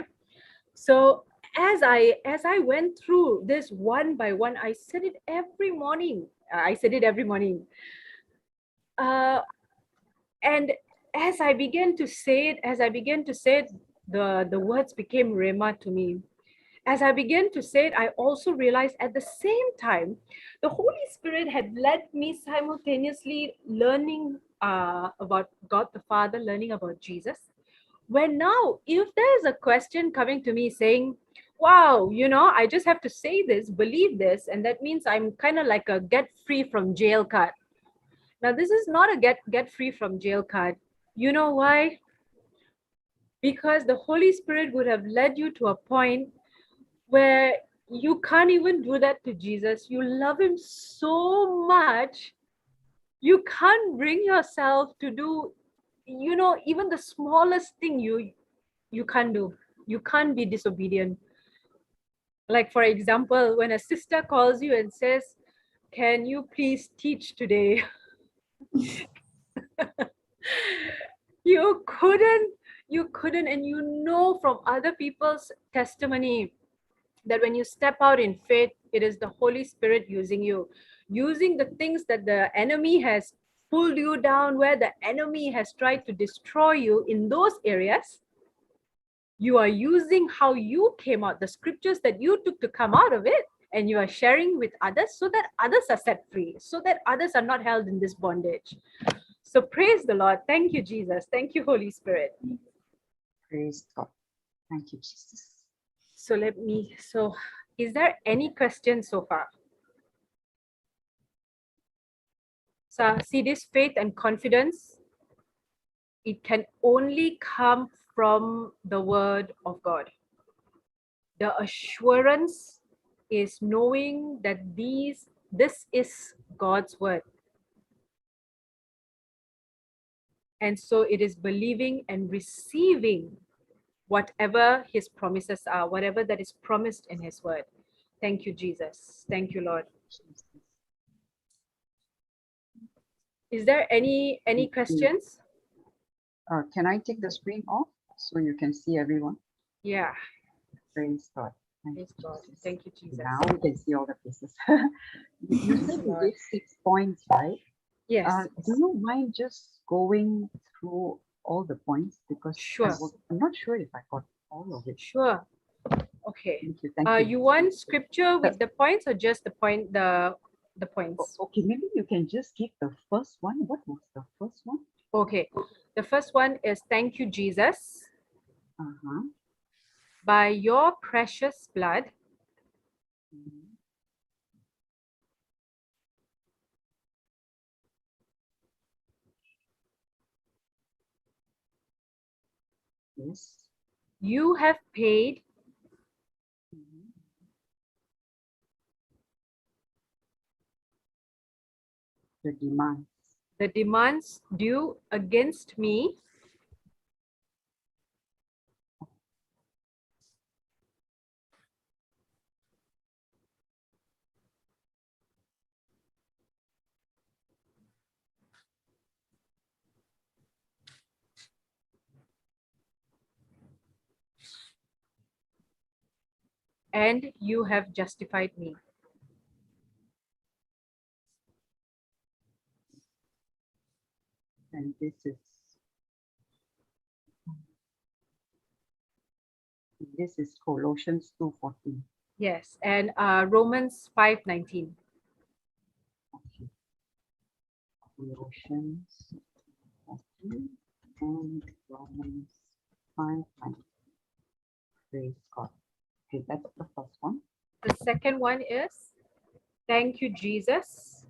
so as I went through this one by one, I said it every morning. And as I began to say it, the words became rhema to me. As I began to say it, I also realized at the same time, the Holy Spirit had led me simultaneously learning about God the Father, learning about Jesus. Where now, if there's a question coming to me saying, wow, I just have to say this, believe this, and that means I'm kind of like a get free from jail card. Now, this is not a get free from jail card. You know why? because the Holy Spirit would have led you to a point where you can't even do that to Jesus. You love him so much, you can't bring yourself to do, even the smallest thing you can't do. You can't be disobedient. Like, for example, when a sister calls you and says, "Can you please teach today?" you couldn't, and from other people's testimony that when you step out in faith, it is the Holy Spirit using you, using the things that the enemy has pulled you down, where the enemy has tried to destroy you in those areas. You are using how you came out, the scriptures that you took to come out of it, and you are sharing with others so that others are set free, so that others are not held in this bondage. So praise the Lord. Thank you, Jesus. Thank you, Holy Spirit. Praise God. Thank you, Jesus. So is there any questions so far? So see, this faith and confidence, it can only come from the word of God. The assurance is knowing that this is God's word. And so it is believing and receiving whatever his promises are, whatever that is promised in his word. Thank you, Jesus. Thank you, Lord. Is there any questions? Can I take the screen off so you can see everyone? Yeah. Praise God. Praise God. Thank you, Jesus. Now we can see all the places. You said you gave 6 points, right? Yes. Do you mind just going through all the points? Because Sure. I'm not sure if I got all of it. Sure. Okay. Thank you. Thank you. You want scripture with the points or just the points? Okay, maybe you can just give the first one. What was the first one? Okay. The first one is, thank you, Jesus. Uh-huh. By your precious blood, Mhm. Yes. you have paid Mhm. The the demands due against me and you have justified me. And this is Colossians 2:14. Yes, and Romans 5:19. Okay. Colossians 2:14 and Romans 5:19. Praise God. Okay, that's the first one. The second one is, thank you, Jesus.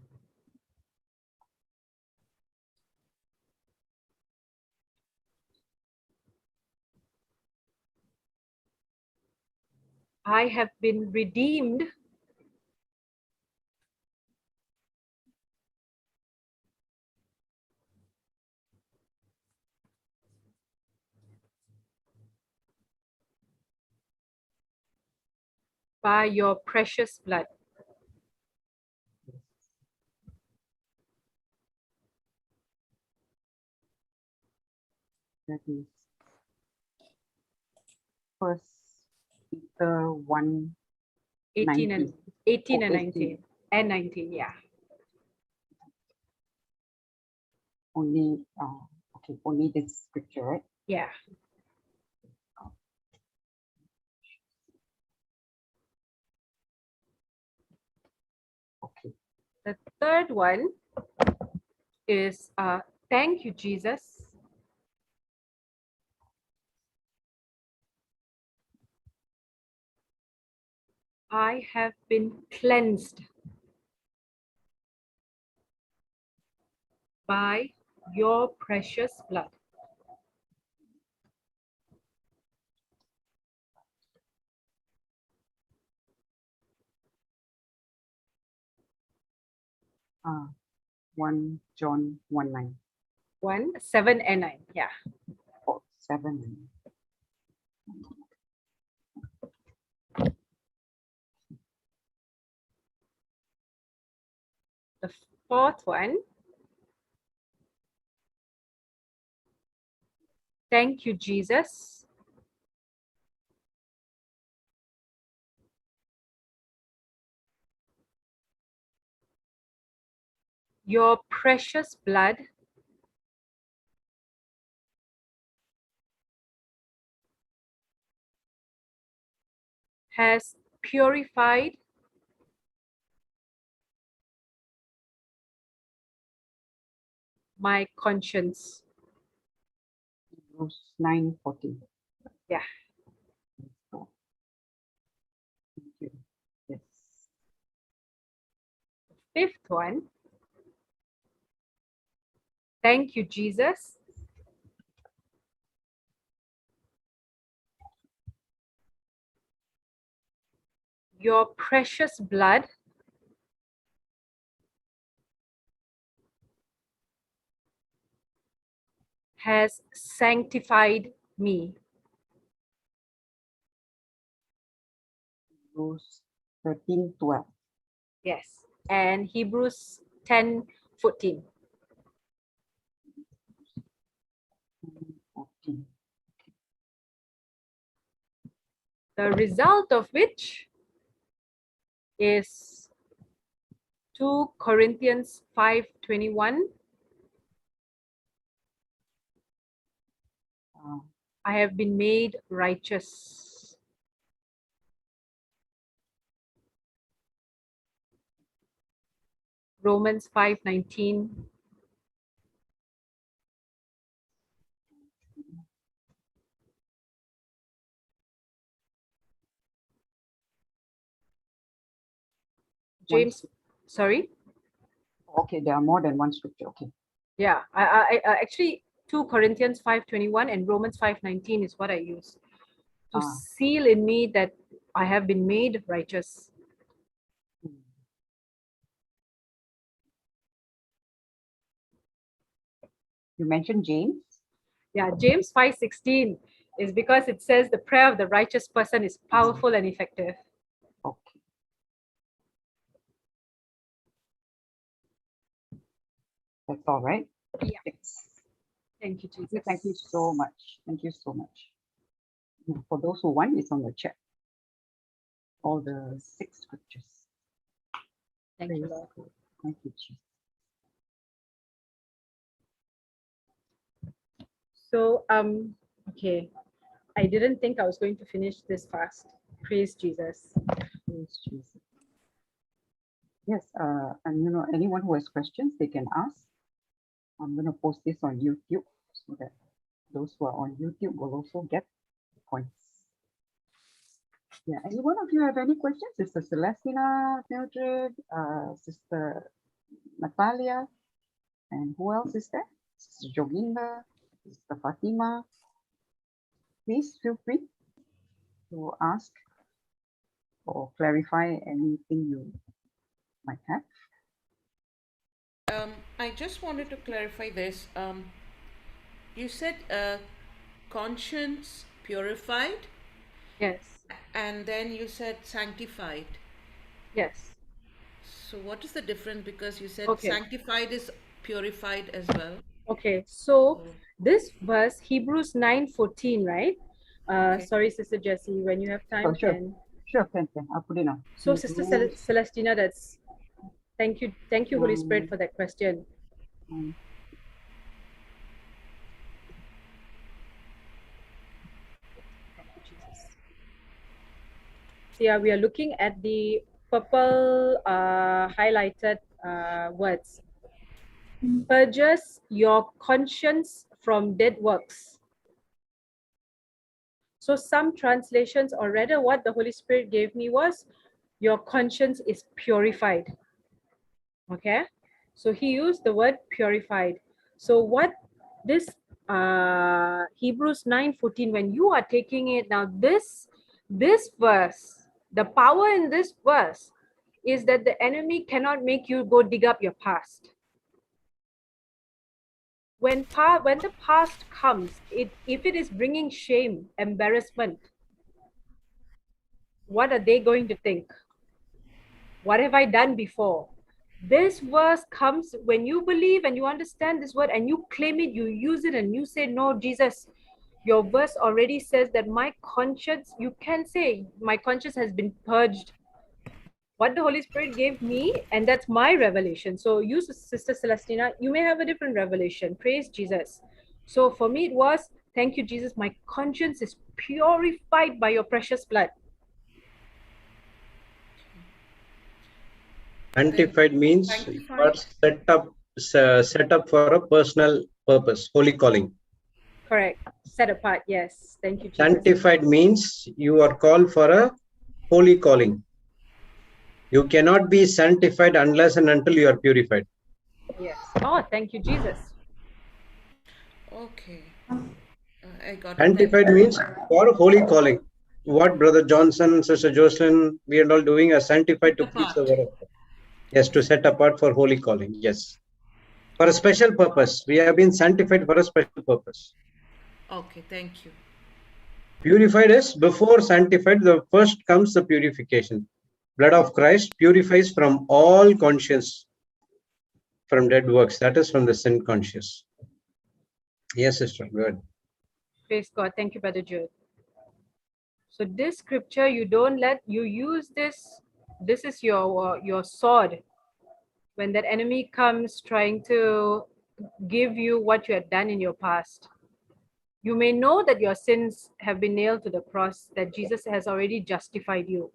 I have been redeemed by your precious blood. That is First Peter 1. 18 and 19. 18 Oh, and 18. 19 and 19, yeah. Only okay, only this scripture, right? Yeah. Okay. The third one is, thank you, Jesus. I have been cleansed by your precious blood. 1 John 1:9. 1, 7 and 9. Yeah. Oh, 7. The fourth one. Thank you, Jesus. Your precious blood has purified my conscience. Hebrews 9:14. Yeah. Thank you. Yes. Fifth one. Thank you, Jesus. Your precious blood has sanctified me. Hebrews 13:12. Yes. And Hebrews 10:14. 14. The result of which is 2 Corinthians 5:21. I have been made righteous. Romans 5:19. James, sorry? Okay, there are more than one scripture. Okay. Yeah, I actually 2 Corinthians 5:21 and Romans 5:19 is what I use to seal in me that I have been made righteous. You mentioned James? Yeah, James 5:16 is because it says the prayer of the righteous person is powerful and effective. Okay. That's all right? Yeah. Yes. Thank you, Jesus. Thank you so much. Thank you so much. For those who want, it's on the chat. All the 6 scriptures. Thank you, Lord. Thank you, Jesus. So, okay. I didn't think I was going to finish this fast. Praise Jesus. Praise Jesus. Yes, and anyone who has questions, they can ask. I'm going to post this on YouTube so that those who are on YouTube will also get points. Yeah, any one of you have any questions? Sister Celestina, Mildred, Sister Natalia, and who else is there? Sister Joginda, Sister Fatima. Please feel free to ask or clarify anything you might have. I just wanted to clarify this. You said conscience purified. Yes. And then you said sanctified. Yes. So what is the difference? Because you said Okay. sanctified is purified as well. Okay, so this verse, Hebrews 9:14, right? Okay. Sorry, Sister Jessie, when you have time, Sure. can. Sure, can. I'll put it on. So, Sister Celestina, that's thank you, Holy Spirit, for that question. Thank you, Jesus. So yeah, we are looking at the purple highlighted words. Purges your conscience from dead works. So some translations, or rather what the Holy Spirit gave me was, your conscience is purified. Okay, so he used the word purified. So what this Hebrews 9:14, when you are taking it now, this verse, the power in this verse is that the enemy cannot make you go dig up your past. When the past comes, if it is bringing shame, embarrassment, what are they going to think? What have I done before? This verse comes when you believe and you understand this word and you claim it, you use it, and you say, no, Jesus, your verse already says that my conscience, you can say, my conscience has been purged. What the Holy Spirit gave me, and that's my revelation. So you, Sister Celestina, you may have a different revelation. Praise Jesus. So for me, it was, thank you, Jesus, my conscience is purified by your precious blood. Sanctified means you are set up for a personal purpose, holy calling. Correct. Set apart. Yes. Thank you, Jesus. Sanctified means you are called for a holy calling. You cannot be sanctified unless and until you are purified. Yes. Oh, thank you, Jesus. Okay. I got it. Sanctified means for holy calling. What Brother Johnson, Sister Jocelyn, we are all doing are sanctified to preach the word of God. Yes, to set apart for holy calling. Yes. For a special purpose. We have been sanctified for a special purpose. Okay, thank you. Purified is before sanctified, the first comes the purification. Blood of Christ purifies from all conscience, from dead works. That is from the sin conscious. Yes, sister. Good. Praise God. Thank you, Brother Jude. So this scripture, you don't let, you use this. This is your sword. When that enemy comes trying to give you what you had done in your past, you may know that your sins have been nailed to the cross, that Jesus has already justified you.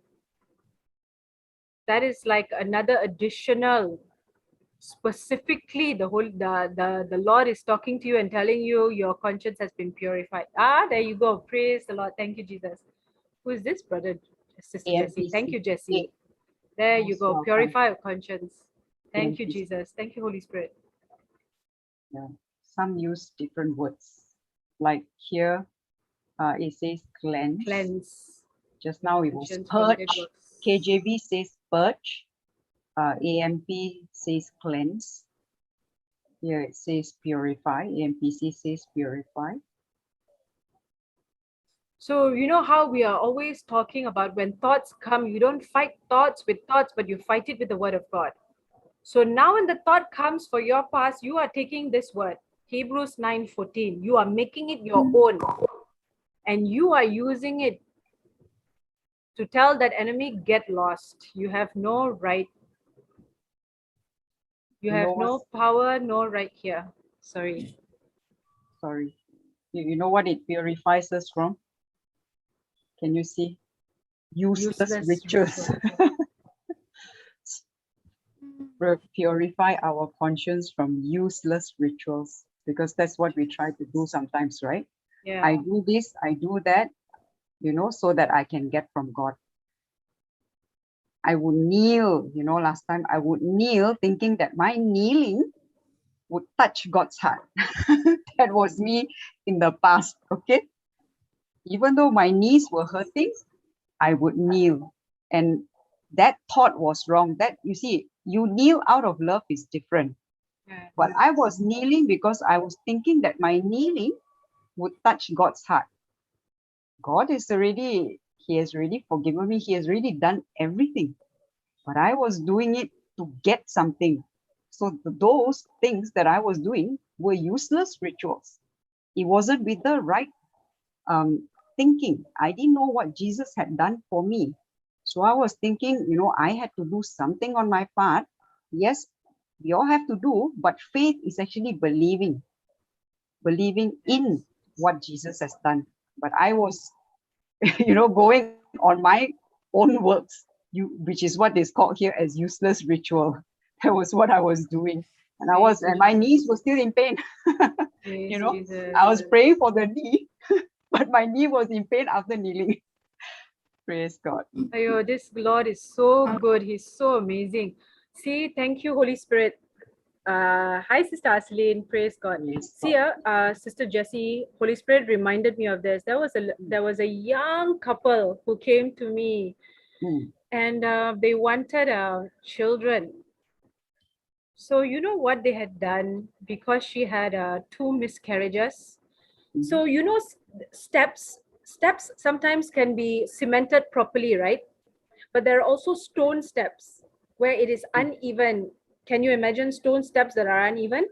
That is like another additional, specifically the Lord is talking to you and telling you your conscience has been purified. There you go. Praise the Lord. Thank you, Jesus. Who is this, brother? Sister Jessie. Thank you, Jessie. There you go. Purify your conscience. Thank you, Jesus. Thank you, Holy Spirit. Yeah. Some use different words. Like here, it says cleanse. Cleanse. Just now it was purge. KJV says purge. AMP says cleanse. Here it says purify. AMPC says purify. So you know how we are always talking about when thoughts come, you don't fight thoughts with thoughts, but you fight it with the word of God. So now when the thought comes for your past, you are taking this word, Hebrews 9:14. You are making it your own. And you are using it to tell that enemy, get lost. You have no right. You have no power, no right here. Sorry. You know what it purifies us from? Can you see? Useless rituals. Purify our conscience from useless rituals, because that's what we try to do sometimes, right? Yeah. I do this, I do that, so that I can get from God. I would kneel, last time I would kneel thinking that my kneeling would touch God's heart. That was me in the past, okay? Even though my knees were hurting, I would kneel. And that thought was wrong. That, you see, you kneel out of love is different. Yeah. But I was kneeling because I was thinking that my kneeling would touch God's heart. God is already, He has already forgiven me. He has already done everything. But I was doing it to get something. So those things that I was doing were useless rituals. It wasn't with the right thinking. I didn't know what Jesus had done for me. So I was thinking, I had to do something on my part. Yes, we all have to do, but faith is actually believing in what Jesus has done. But I was, going on my own works, which is what is called here as useless ritual. That was what I was doing. And my knees were still in pain. I was praying for the knee, but my knee was in pain after kneeling. Praise God. Ayo, this Lord is so good. He's so amazing. See, thank you, Holy Spirit. Hi, Sister Aslin. Praise God. See, Sister Jessie, Holy Spirit reminded me of this. There was a young couple who came to me and they wanted children. So you know what they had done, because she had 2 miscarriages. So you know, steps sometimes can be cemented properly, right? But there are also stone steps where it is uneven. Can you imagine stone steps that are uneven?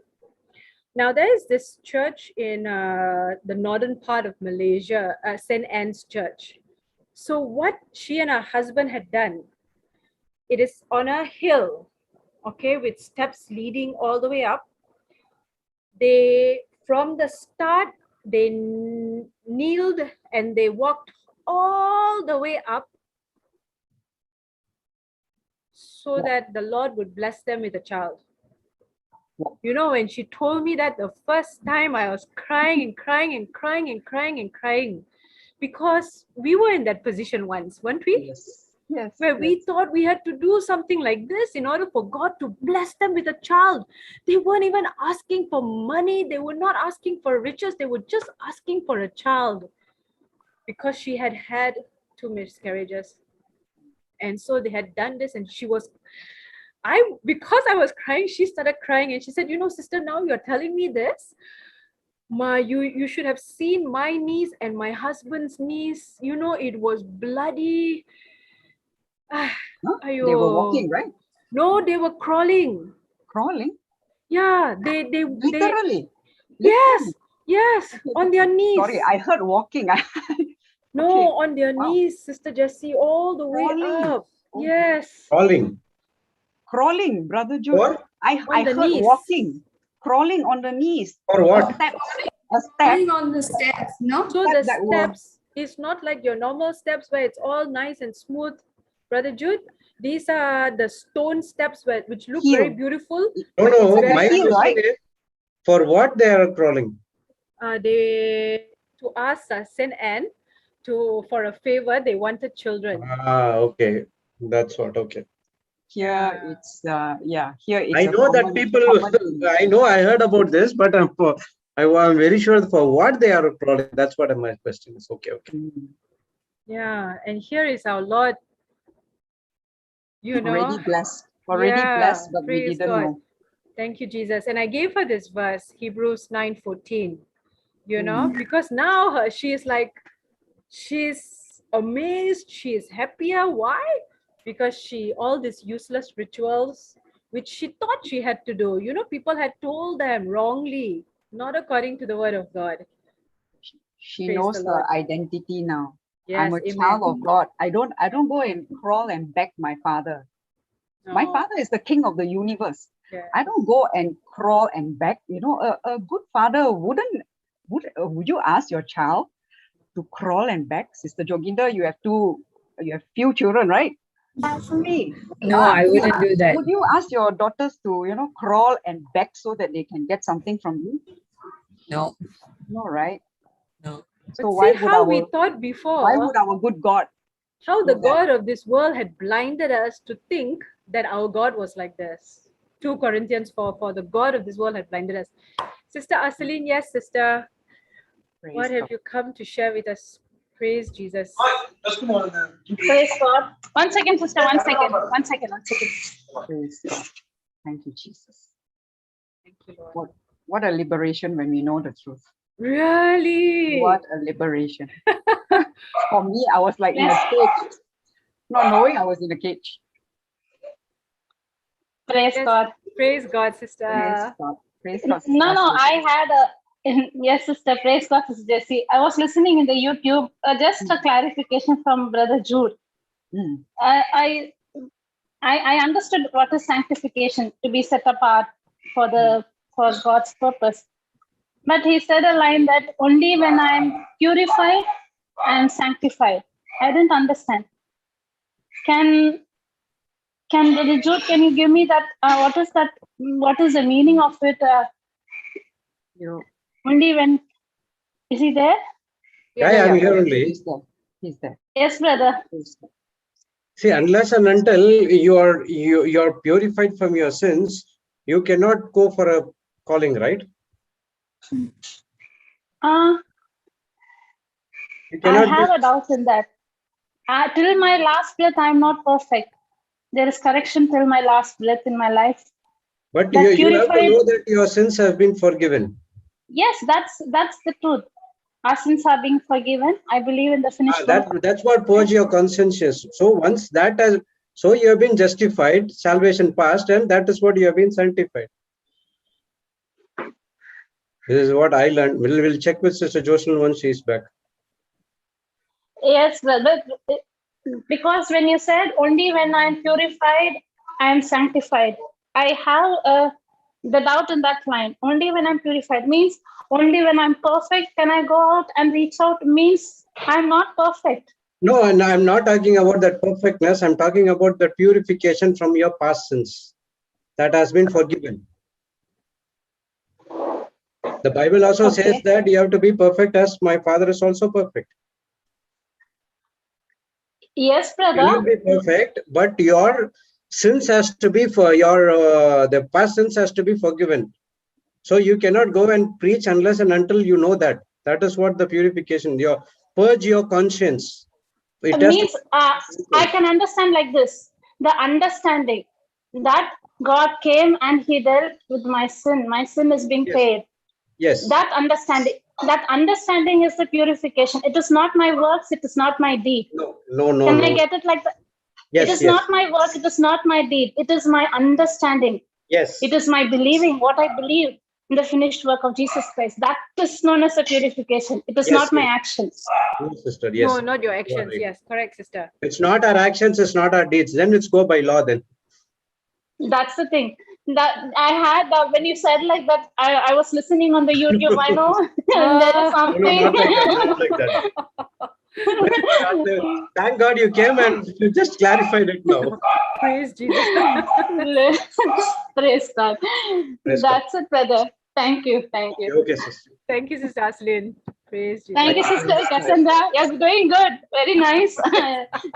Now there is this church in the northern part of Malaysia, St. Anne's Church. So what she and her husband had done, it is on a hill, okay, with steps leading all the way up. They, from the start, they kneeled and they walked all the way up so that the Lord would bless them with a child. You know, when she told me that the first time, I was crying and crying and crying and crying and crying, because we were in that position once, weren't we? Yes. Where we thought we had to do something like this in order for God to bless them with a child. They weren't even asking for money. They were not asking for riches. They were just asking for a child, because she had had 2 miscarriages. And so they had done this, and she was, because I was crying, she started crying, and she said, you know, sister, now you're telling me this, you should have seen my knees and my husband's knees. You know, it was bloody. They were walking, right? No, they were crawling. Crawling? Yeah, they Literally. yes, Okay. on their knees. Sorry, I heard walking. No, Okay. on their Wow. knees, Sister Jessie, all the way Crawling. up. Oh. Yes. Crawling, Brother Jude. What? I heard knees. walking. Crawling on the knees. Or what? A step. Going on the steps, no? So the that were- steps is not like your normal steps where it's all nice and smooth, Brother Jude. These are the stone steps which look very beautiful. No, but it's no. very My heel, question right? is, for what they are crawling? They, to ask St. Anne for a favor, they wanted children. Okay. That's what. Okay. Here it's here it's I a know that common- people, common thing. I know I heard about this, but I'm very sure for what they are crawling. That's what my question is. Okay. Yeah, and here is our Lord. You know, Already blessed, but we praise didn't God. know. Thank you, Jesus. And I gave her this verse, Hebrews 9:14. You know, because now she's amazed, she is happier. Why? Because all these useless rituals, which she thought she had to do, you know, people had told them wrongly, not according to the word of God. She Praise knows the Lord. her identity now. Yes, I'm a amen. child of God. I don't go and crawl and beg my father. My No. father is the king of the universe. Yes. I don't go and crawl and beg. You know, a good father would you ask your child to crawl and beg? Sister Joginda, you have few children, right? Me. No, I wouldn't do that. Would you ask your daughters to, you know, crawl and beg so that they can get something from you? No, No, right? no. So But see how we thought before, why would our good God how do the that? God of this world had blinded us to think that our God was like this. 2 Corinthians 4, for the God of this world had blinded us. Sister Arceline, yes, sister. Praise What have God. you come to share with us? Praise Jesus. Praise God. One second, sister. One second. Praise God. Thank you, Jesus. Thank you, Lord. What a liberation when we know the truth. Really? What a liberation. For me, I was like in a cage. Not knowing I was in a cage. Praise Yes. God. Praise God, sister. Praise God. Praise God. No, I had yes, sister. Praise God, Sister Jessie. I was listening in the YouTube. Just a clarification from Brother Jude. Mm. I understood what is sanctification, to be set apart for God's purpose. But he said a line that only when I'm purified and sanctified. I didn't understand. Can Brother Jude, can you give me that? What is that? What is the meaning of it? Only when, is he there? Yeah, I'm here only. He's there. Yes, brother. See, unless and until you are purified from your sins, you cannot go for a calling, right? You I cannot have a doubt in that. Till my last breath, I'm not perfect. There is correction till my last breath in my life. But That you have to purified- know that your sins have been forgiven. Yes, that's the truth. Our sins are being forgiven. I believe in the finished work. That's what purge your conscience is. So once that has, so you have been justified, salvation passed, and that is what you have been sanctified. This is what I learned. We'll check with Sister Jocelyn once she's back. Yes, but because when you said only when I'm purified, I am sanctified. I have the doubt in that line. Only when I'm purified means only when I'm perfect can I go out and reach out, means I'm not perfect. No, and I'm not talking about that perfectness. I'm talking about the purification from your past sins that has been forgiven. The Bible also says that you have to be perfect as my Father is also perfect. Yes, You brother. cannot be perfect, but your sins has to be for your the past sins has to be forgiven. So you cannot go and preach unless and until you know that. That is what the purification. Your purge your conscience. It has Means I can understand like this: the understanding that God came and He dealt with my sin. My sin is being paid. Yes. That understanding is the purification. It is not my works. It is not my deed. No. Can I get it like that? Yes. It is not my work. It is not my deed. It is my understanding. Yes. It is my believing what I believe in the finished work of Jesus Christ. That is known as a purification. It is not my actions. No, sister. Yes. No, not your actions. Yes, correct, sister. It's not our actions. It's not our deeds. Then it's go by law. Then. That's the thing. That I had when you said like that, I was listening on the YouTube. I know there is something. No, not like that. Thank God you came and you just clarified it now. Praise Jesus. Praise God. That's it, brother. Thank you. Okay, sister. Thank you, Sister Aslin. Praise Jesus. Thank you, Sister Cassandra. You're doing good. Very nice.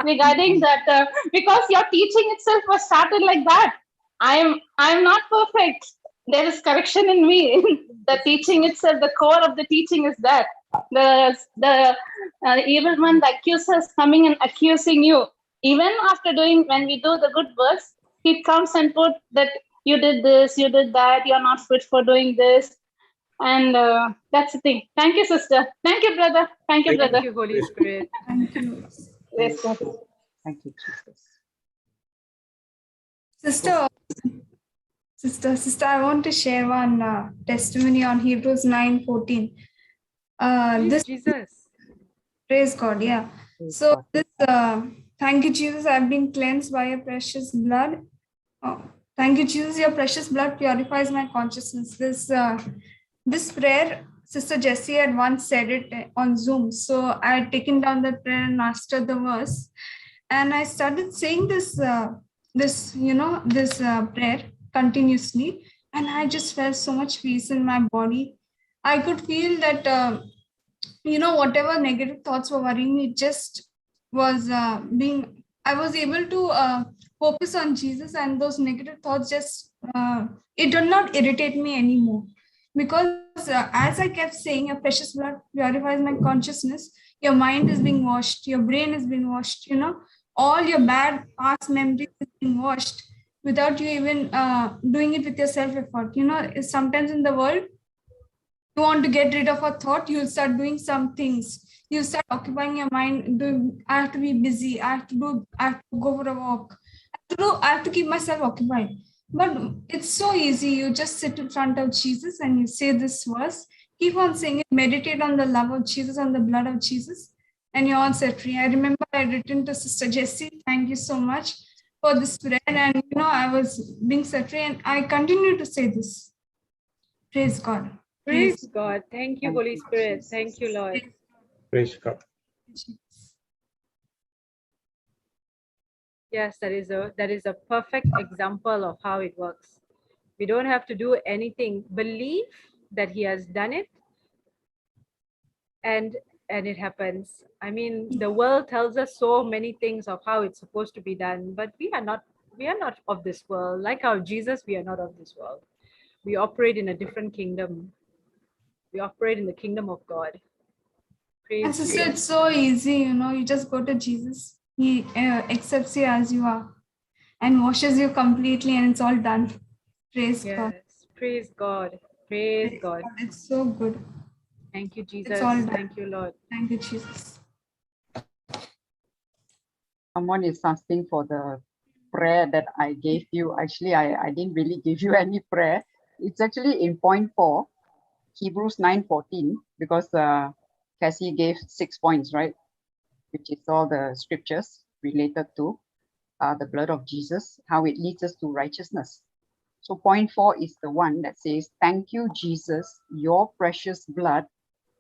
Regarding that, because your teaching itself was started like that. I'm not perfect. There is correction in me. The teaching itself, the core of the teaching is that the evil one, the accuser is coming and accusing you. Even after doing, when we do the good works, he comes and put that you did this, you did that, you're not fit for doing this. And that's the thing. Thank you, sister. Thank you, brother. Thank you, brother. Thank you, Holy Spirit. Thank you. Yes, sir. Thank you, Jesus. Sister, I want to share one testimony on Hebrews 9:14. This Jesus. Praise God, yeah. So this, thank you, Jesus, I've been cleansed by your precious blood. Oh, thank you, Jesus, your precious blood purifies my consciousness. This prayer, Sister Jessie had once said it on Zoom. So I had taken down the prayer and mastered the verse. And I started saying this prayer continuously. And I just felt so much peace in my body. I could feel that, whatever negative thoughts were worrying me, just was I was able to focus on Jesus, and those negative thoughts just, it did not irritate me anymore. Because as I kept saying, your precious blood purifies my consciousness, your mind is being washed, your brain is being washed, all your bad past memories is being washed without you even doing it with your self-effort. Sometimes in the world, you want to get rid of a thought, you'll start doing some things. You start occupying your mind, I have to be busy, I have to go for a walk. I have to keep myself occupied. But it's so easy. You just sit in front of Jesus and you say this verse, keep on saying it, meditate on the love of Jesus, on the blood of Jesus, and you're all set free. I remember I had written to Sister Jessie, thank you so much for this prayer. And, I was being set free, and I continue to say this. Praise God. Praise God. Thank you, Holy Spirit. Thank you, Lord. Praise God. Yes, that is a perfect example of how it works. We don't have to do anything. Believe that He has done it, and it happens. I mean, the world tells us so many things of how it's supposed to be done, but we are not of this world. Like our Jesus, we are not of this world. We operate in a different kingdom. We operate in the kingdom of God. Praise and sister, it's so easy, you just go to Jesus. He accepts you as you are and washes you completely, and it's all done. Praise God. Yes. Praise God. Praise God. It's so good. Thank you, Jesus. It's all done. Thank you, Lord. Thank you, Jesus. Someone is asking for the prayer that I gave you. Actually, I didn't really give you any prayer. It's actually in point 4, Hebrews 9:14, because Cassie gave 6 points, right? Which is all the scriptures related to the blood of Jesus, how it leads us to righteousness. So point 4 is the one that says, thank you, Jesus, your precious blood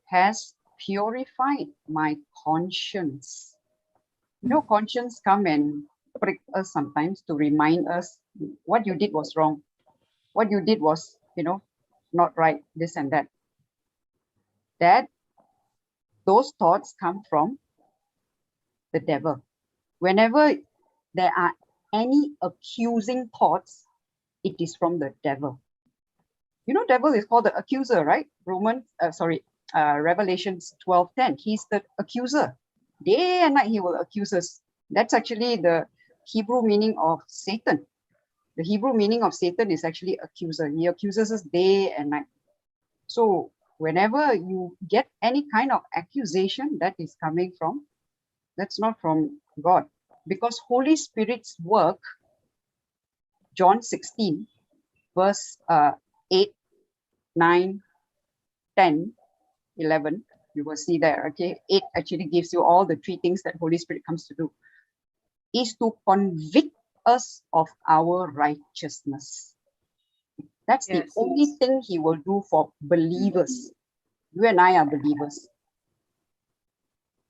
has purified my conscience. You know, conscience come and prick us sometimes to remind us what you did was wrong. What you did was, not right, this and that. Those thoughts come from the devil. Whenever there are any accusing thoughts, it is from the devil. You know, devil is called the accuser, right? Revelations 12:10. He's the accuser. Day and night he will accuse us. That's actually the Hebrew meaning of Satan. The Hebrew meaning of Satan is actually accuser. He accuses us day and night. So whenever you get any kind of accusation that is coming from, that's not from God. Because Holy Spirit's work, John 16, verse 8, 9, 10, 11, you will see there, okay? 8 actually gives you all the 3 things that Holy Spirit comes to do, is to convict us of our righteousness. That's the only thing he will do for believers. You and I are believers.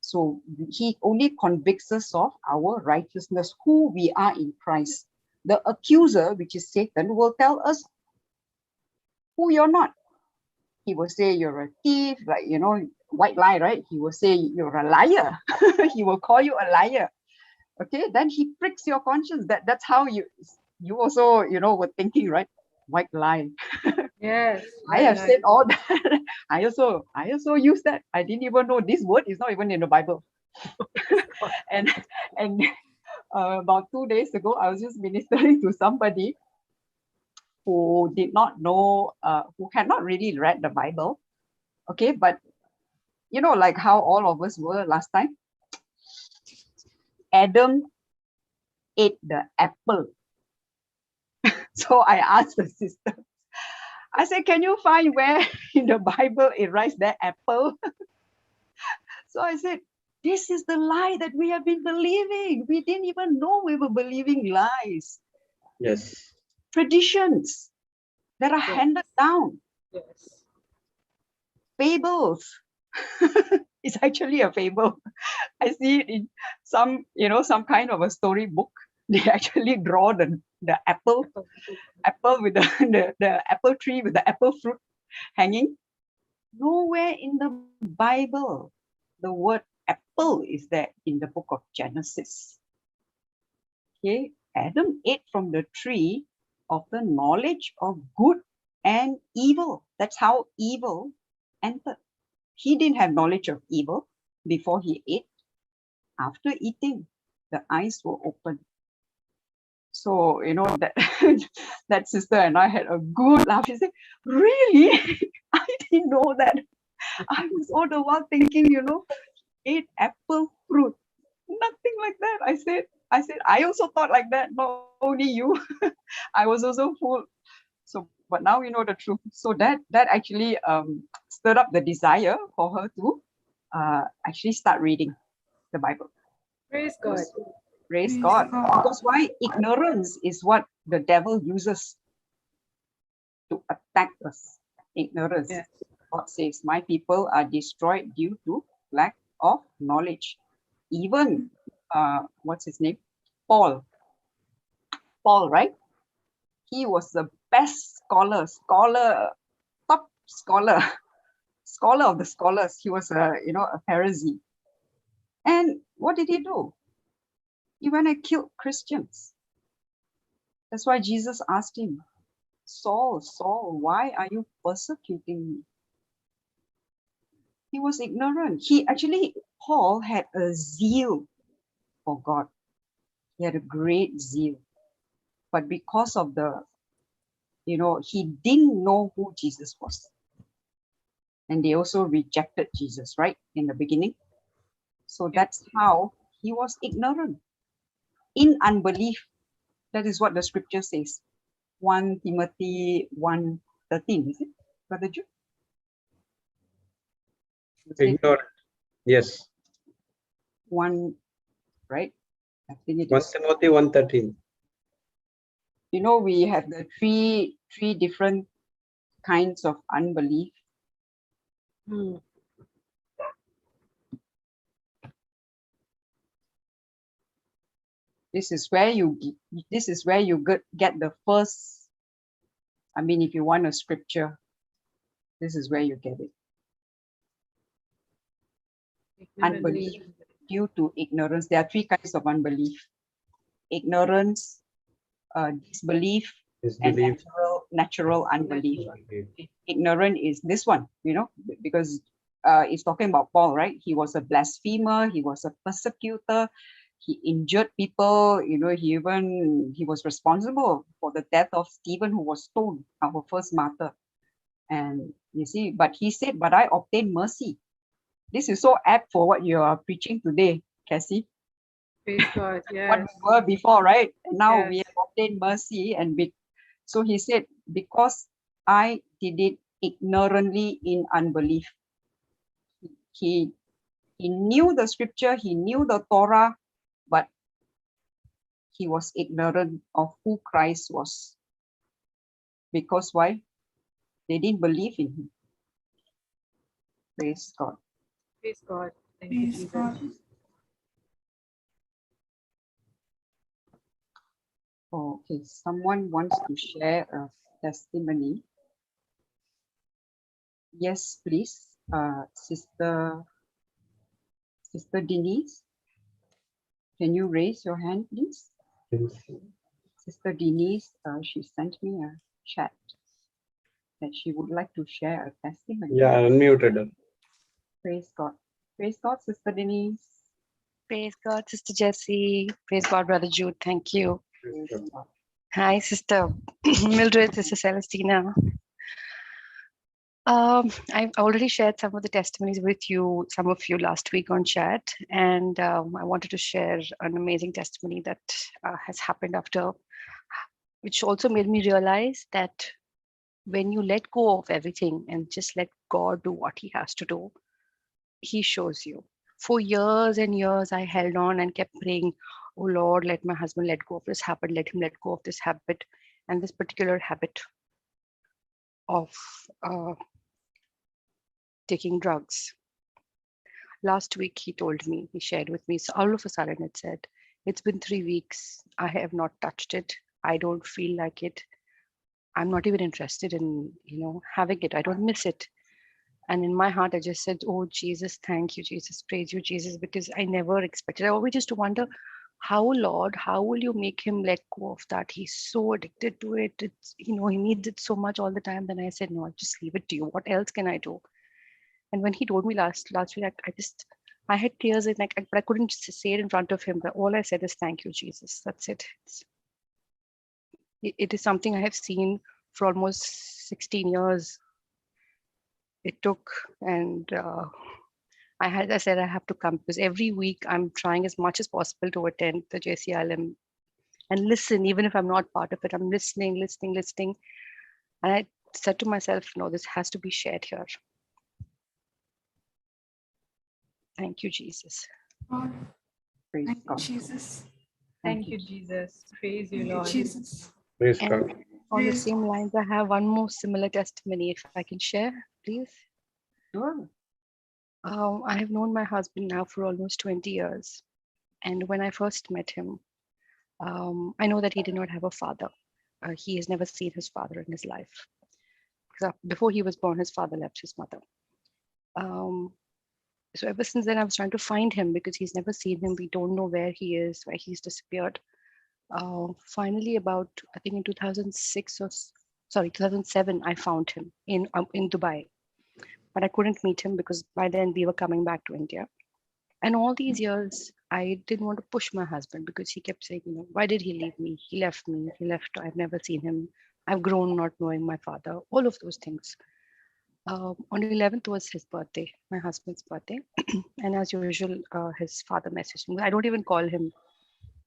So he only convicts us of our righteousness, who we are in Christ. The accuser, which is Satan, will tell us who you're not. He will say you're a thief, like, white lie, right? He will say you're a liar. He will call you a liar. Okay, then he pricks your conscience. That's how you also, were thinking, right? White lie. Yes. I have said all that. I also use that. I didn't even know this word is not even in the Bible. and about 2 days ago, I was just ministering to somebody who did not know, who had not really read the Bible. Okay, but like how all of us were last time. Adam ate the apple. So I asked the sister, I said, can you find where in the Bible it writes that apple? So I said, this is the lie that we have been believing. We didn't even know we were believing lies. Yes. Traditions that are handed down. Yes. Fables. It's actually a fable. I see it in some kind of a storybook. They actually draw the apple with the apple tree with the apple fruit hanging. Nowhere in the Bible the word apple is there in the book of Genesis. Okay, Adam ate from the tree of the knowledge of good and evil. That's how evil entered. He didn't have knowledge of evil before he ate. After eating, the eyes were open. So, that that sister and I had a good laugh. She said, really? I didn't know that. I was all the while thinking, ate apple fruit. Nothing like that. I said, I also thought like that, not only you. I was also fooled. So, but now we know the truth. So that actually stirred up the desire for her to actually start reading the Bible. Praise God. Praise God. Because why? Ignorance is what the devil uses to attack us. Ignorance. Yes. God says, my people are destroyed due to lack of knowledge. Even, what's his name? Paul, right? He was the best scholar, top scholar of the scholars. He was a Pharisee. And what did he do? He went and killed Christians. That's why Jesus asked him, Saul, Saul, why are you persecuting me? He was ignorant. Paul had a zeal for God. He had a great zeal. But because of the, he didn't know who Jesus was. And they also rejected Jesus, right? In the beginning. So that's how he was ignorant. In unbelief. That is what the scripture says. 1 Timothy 1:13, is it, Brother Jude? Ignorant. Yes. 1, right? I think it 1 is. Timothy 1:13. We have the three different kinds of unbelief. This is where you get the first. I mean, if you want a scripture, this is where you get it. Unbelief due to ignorance. There are three kinds of unbelief: ignorance, disbelief, and natural unbelief. Ignorant is this one, because it's talking about Paul, right? He was a blasphemer, he was a persecutor, he injured people, he was responsible for the death of Stephen, who was stoned, our first martyr. And you see, but he said, but I obtained mercy. This is so apt for what you are preaching today, Cassie. Praise God, yes. What we were before, right? And now Yes. we have obtained mercy. So he said, because I did it ignorantly in unbelief. He knew the scripture, he knew the Torah, but he was ignorant of who Christ was. Because why? They didn't believe in him. Praise God. Praise God. Thank you, Praise Jesus. God. Oh, okay, someone wants to share a testimony. Yes, please. Sister Denise, can you raise your hand, please? Sister Denise, she sent me a chat that she would like to share a testimony. Yeah, unmuted her. Praise God. Praise God, Sister Denise. Praise God, Sister Jessie. Praise God, Brother Jude. Thank you. Praise God. Hi, Sister Mildred, Sister Celestina. I've already shared some of the testimonies with you, some of you last week on chat, and I wanted to share an amazing testimony that has happened after, which also made me realize that when you let go of everything and just let God do what he has to do, he shows you. For years and years, I held on and kept praying, oh Lord, let my husband let go of this habit, let him let go of this habit, and this particular habit of taking drugs. Last week, he told me, he shared with me, so all of a sudden it said, it's been 3 weeks, I have not touched it, I don't feel like it, I'm not even interested in, having it, I don't miss it. And in my heart, I just said, oh, Jesus, thank you, Jesus, praise you, Jesus, because I never expected. I always used to wonder, how, Lord, how will you make him let go of that? He's so addicted to it. It's, he needs it so much all the time. Then I said, no, I'll just leave it to you. What else can I do? And when he told me last week, I had tears in, but I couldn't say it in front of him. But all I said is, thank you, Jesus. That's it. It is something I have seen for almost 16 years. It took, and I said I have to come because every week I'm trying as much as possible to attend the JCILM and listen, even if I'm not part of it. I'm listening. And I said to myself, no, this has to be shared here. Thank you, Jesus. God. Praise Thank you, God. Jesus. Thank you, Jesus. Praise you, Thank you, Lord. Jesus. Praise And God. on the Praise same lines, I have one more similar testimony, if I can share, please. Sure. I have known my husband now for almost 20 years. And when I first met him, I know that he did not have a father. He has never seen his father in his life. Before he was born, his father left his mother. So ever since then, I was trying to find him because he's never seen him. We don't know where he is, where he's disappeared. Finally, about, I think in 2007, I found him in Dubai. But I couldn't meet him because by then we were coming back to India. And all these years, I didn't want to push my husband because he kept saying, why did he leave me? He left me. He left. I've never seen him. I've grown not knowing my father. All of those things. On 11th was his birthday, my husband's birthday. And as usual, his father messaged me. I don't even call him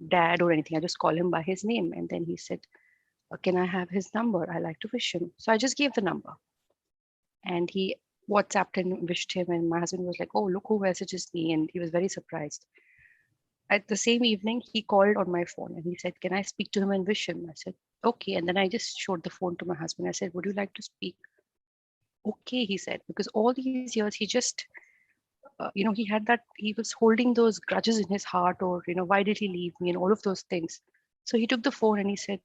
dad or anything. I just call him by his name. And then he said, can I have his number? I like to wish him. So I just gave the number. And he WhatsApped and wished him. And my husband was like, oh, look who messages me. And he was very surprised. At the same evening, he called on my phone and he said, can I speak to him and wish him? I said, okay. And then I just showed the phone to my husband. I said, would you like to speak? Okay, he said, because all these years he just, he had that, he was holding those grudges in his heart, or, why did he leave me and all of those things. So he took the phone and he said,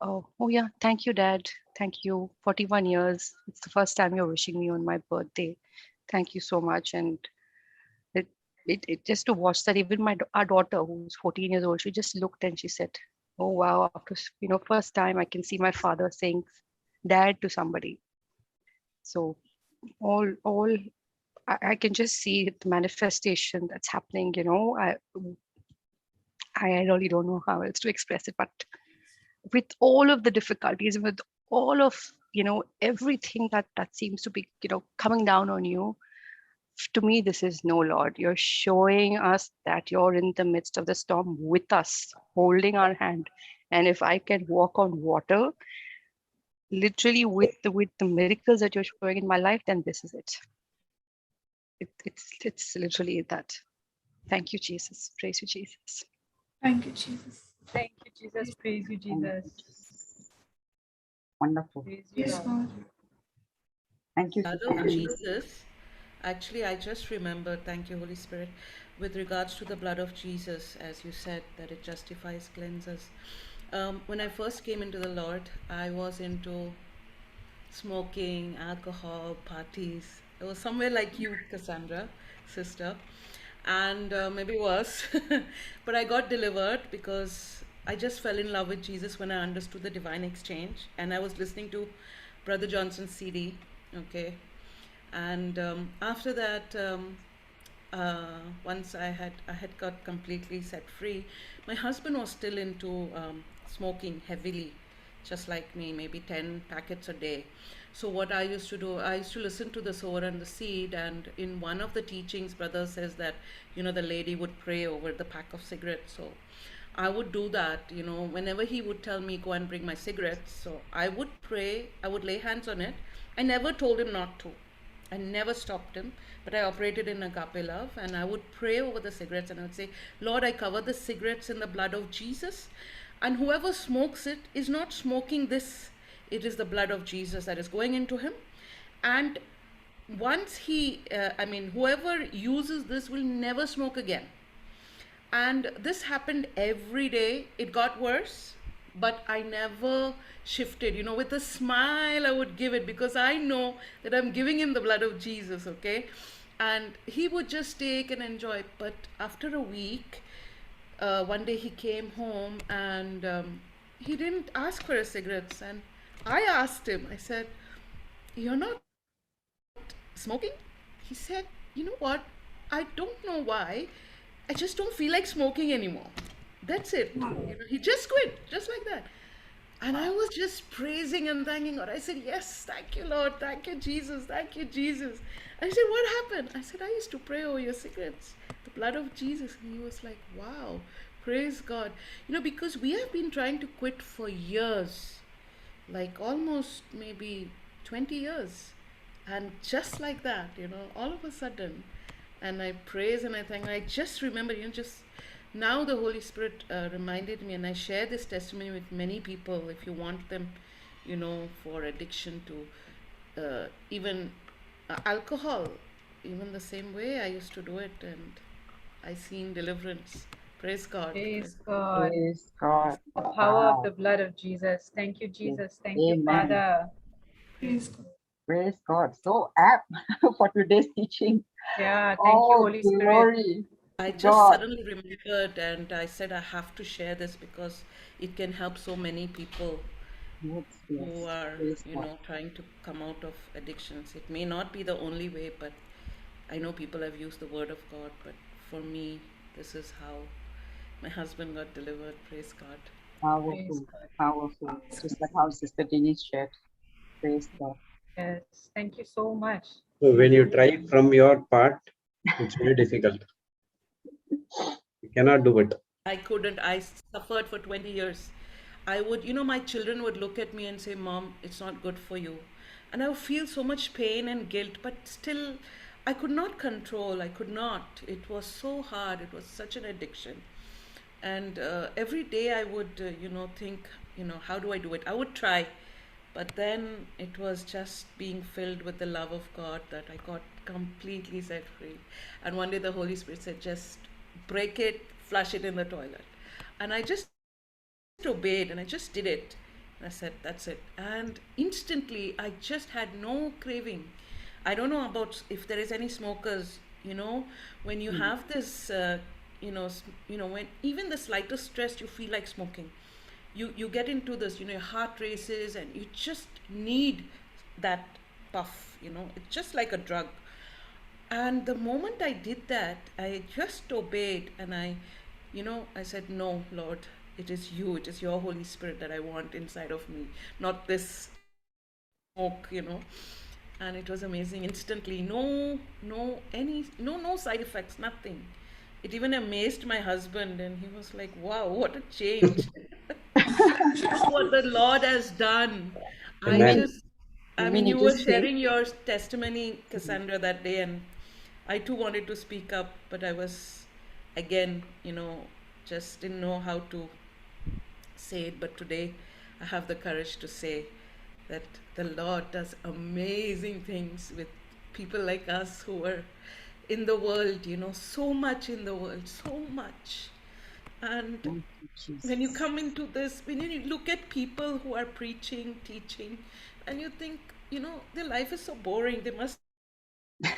oh yeah, thank you, Dad. Thank you. 41 years. It's the first time you're wishing me on my birthday. Thank you so much. And it just to watch that, even our daughter, who's 14 years old, she just looked and she said, oh wow, after first time I can see my father saying dad to somebody. So I can just see the manifestation that's happening. I really don't know how else to express it, but with all of the difficulties, with all of everything that seems to be coming down on you, to me, this is no, Lord. You're showing us that you're in the midst of the storm with us, holding our hand. And if I can walk on water, literally with the miracles that you're showing in my life, then this is it. It's literally that. Thank you, Jesus. Praise you, Jesus. Thank you, Jesus. Thank you, Jesus. Praise you, Jesus. Wonderful. Praise you, Yes, Lord. Lord. Thank you, Blood Sister of Anne. Jesus. Actually, I just remembered, thank you, Holy Spirit, with regards to the blood of Jesus, as you said, that it justifies, cleanses. When I first came into the Lord, I was into smoking, alcohol, parties. It was somewhere like you, Cassandra, sister, and maybe worse. But I got delivered because I just fell in love with Jesus when I understood the divine exchange, and I was listening to Brother Johnson's CD. Okay. And after that, once I had got completely set free, my husband was still into smoking heavily, just like me, maybe 10 packets a day. So what I used to do, I used to listen to the sower and the seed, and in one of the teachings, brother says that, the lady would pray over the pack of cigarettes. So I would do that, whenever he would tell me, go and bring my cigarettes. So I would pray, I would lay hands on it. I never told him not to. I never stopped him, but I operated in agape love, and I would pray over the cigarettes and I would say, Lord, I cover the cigarettes in the blood of Jesus, and whoever smokes it is not smoking this. It is the blood of Jesus that is going into him. And once whoever uses this will never smoke again. And this happened every day. It got worse, but I never shifted. With a smile I would give it, because I know that I'm giving him the blood of Jesus, okay? And he would just take and enjoy. But after a week, one day he came home and he didn't ask for his cigarettes, and I asked him, I said, you're not smoking? He said, you know what, I don't know why, I just don't feel like smoking anymore. That's it. He just quit, just like that. And I was just praising and thanking God. I said, yes, thank you, Lord. Thank you, Jesus. Thank you, Jesus. And he said, what happened? I said, I used to pray over your cigarettes, the blood of Jesus. And he was like, wow, praise God. Because we have been trying to quit for years, like almost maybe 20 years. And just like that, all of a sudden, and I praise and I thank. I just remember, now the Holy Spirit reminded me, and I share this testimony with many people, if you want them, for addiction to even alcohol, even the same way I used to do it, and I seen deliverance. Praise God. Praise God. Praise God. The power of Wow. the blood of Jesus. Thank you, Jesus. Thank you, Amen. Father. Praise God. Praise God. So apt for today's teaching. Yeah, thank you, Holy Spirit. Glory. I just God. suddenly remembered, and I said I have to share this because it can help so many people Yes, who are, praise God. trying to come out of addictions. It may not be the only way, but I know people have used the word of God, but for me, this is how my husband got delivered. Praise God. Powerful, God. powerful. Just like how Sister Denise shared. Praise God. Yes, thank you so much. So when you try it from your part, it's very difficult. You cannot do it. I couldn't. I suffered for 20 years. I would, my children would look at me and say, Mom, it's not good for you. And I would feel so much pain and guilt, but still, I could not control. I could not. It was so hard. It was such an addiction. And every day I would, think, how do I do it? I would try. But then it was just being filled with the love of God that I got completely set free. And one day the Holy Spirit said, just break it, flush it in the toilet. And I just obeyed and I just did it. And I said, that's it. And instantly I just had no craving. I don't know about if there is any smokers, when you have this, when even the slightest stress, you feel like smoking. You get into this, your heart races and you just need that puff, it's just like a drug. And the moment I did that, I just obeyed and I said, no, Lord, it is you, it is your Holy Spirit that I want inside of me, not this smoke, And it was amazing. Instantly, no side effects, nothing. It even amazed my husband and he was like, wow, what a change. What the Lord has done. You were sharing your testimony, Cassandra, that day, and I too wanted to speak up, but I was, again, just didn't know how to say it. But today I have the courage to say that the Lord does amazing things with people like us who are in the world, so much in the world, so much. And when you come into this, when you look at people who are preaching, teaching, and you think, their life is so boring, they must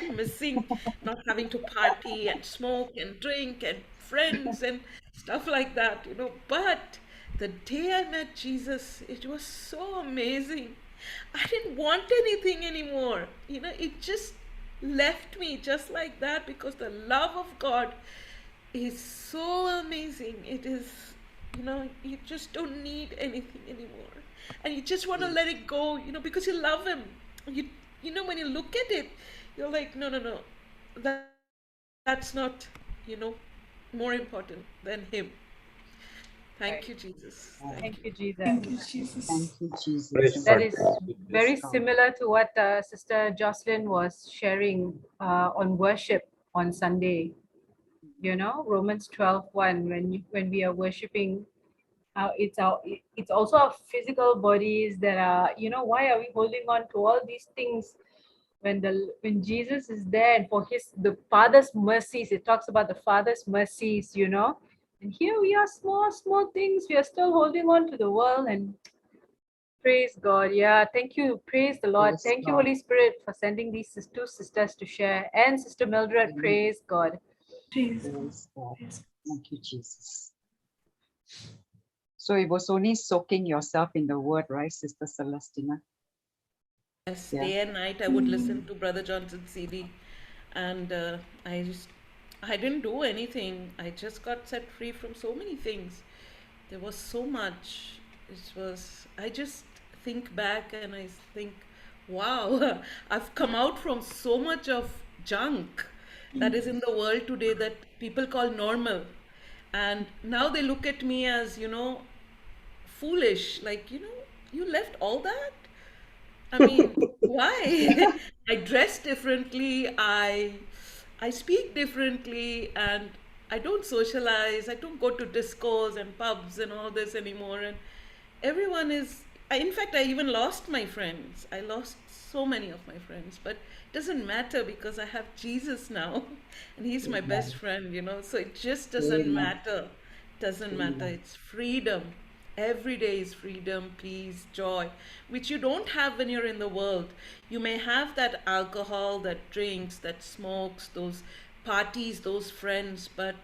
be missing not having to party and smoke and drink and friends and stuff like that, But the day I met Jesus, it was so amazing. I didn't want anything anymore. It just left me just like that because the love of God is so amazing. It is, you just don't need anything anymore. And you just want to let it go, because you love him. When you look at it, you're like, no. That's not, more important than him. Thank you, Jesus. Thank you, Jesus. Thank you, Jesus. Thank you, Jesus. That is very similar to what Sister Jocelyn was sharing on worship on Sunday. Romans 12:1. When we are worshiping, it's also our physical bodies that are. Why are we holding on to all these things when Jesus is there and for the Father's mercies? It talks about the Father's mercies. And here we are, small things. We are still holding on to the world and. Praise God. Yeah, thank you. Praise the Lord. Thank you, Holy Spirit, for sending these two sisters to share. And Sister Mildred, praise God. Praise God. Thank you, Jesus. So it was only soaking yourself in the word, right, Sister Celestina? Yes, day and night I would listen to Brother Johnson's CD, and I didn't do anything. I just got set free from so many things. There was so much. I just think back and I think, wow, I've come out from so much of junk that is in the world today that people call normal. And now they look at me as, foolish, like, you left all that? I mean, why? I dress differently, I speak differently, and I don't socialize, I don't go to discos and pubs and all this anymore. And everyone is, in fact, I even lost my friends. I lost so many of my friends, but it doesn't matter because I have Jesus now and he's my best friend, so it just doesn't matter. Doesn't matter. It's freedom. Every day is freedom, peace, joy, which you don't have when you're in the world. You may have that alcohol, that drinks, that smokes, those parties, those friends, but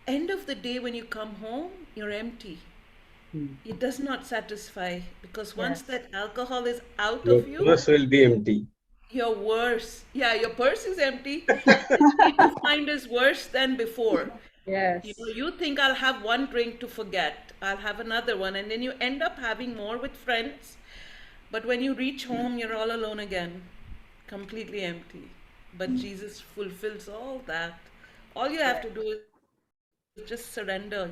end of the day when you come home, you're empty. It does not satisfy because once that alcohol is out Your of you, purse will be empty. You're worse. Yeah, your purse is empty. State of mind is worse than before. Yes. You think I'll have one drink to forget, I'll have another one, and then you end up having more with friends. But when you reach home, you're all alone again, completely empty. But Jesus fulfills all that. All you have to do is just surrender.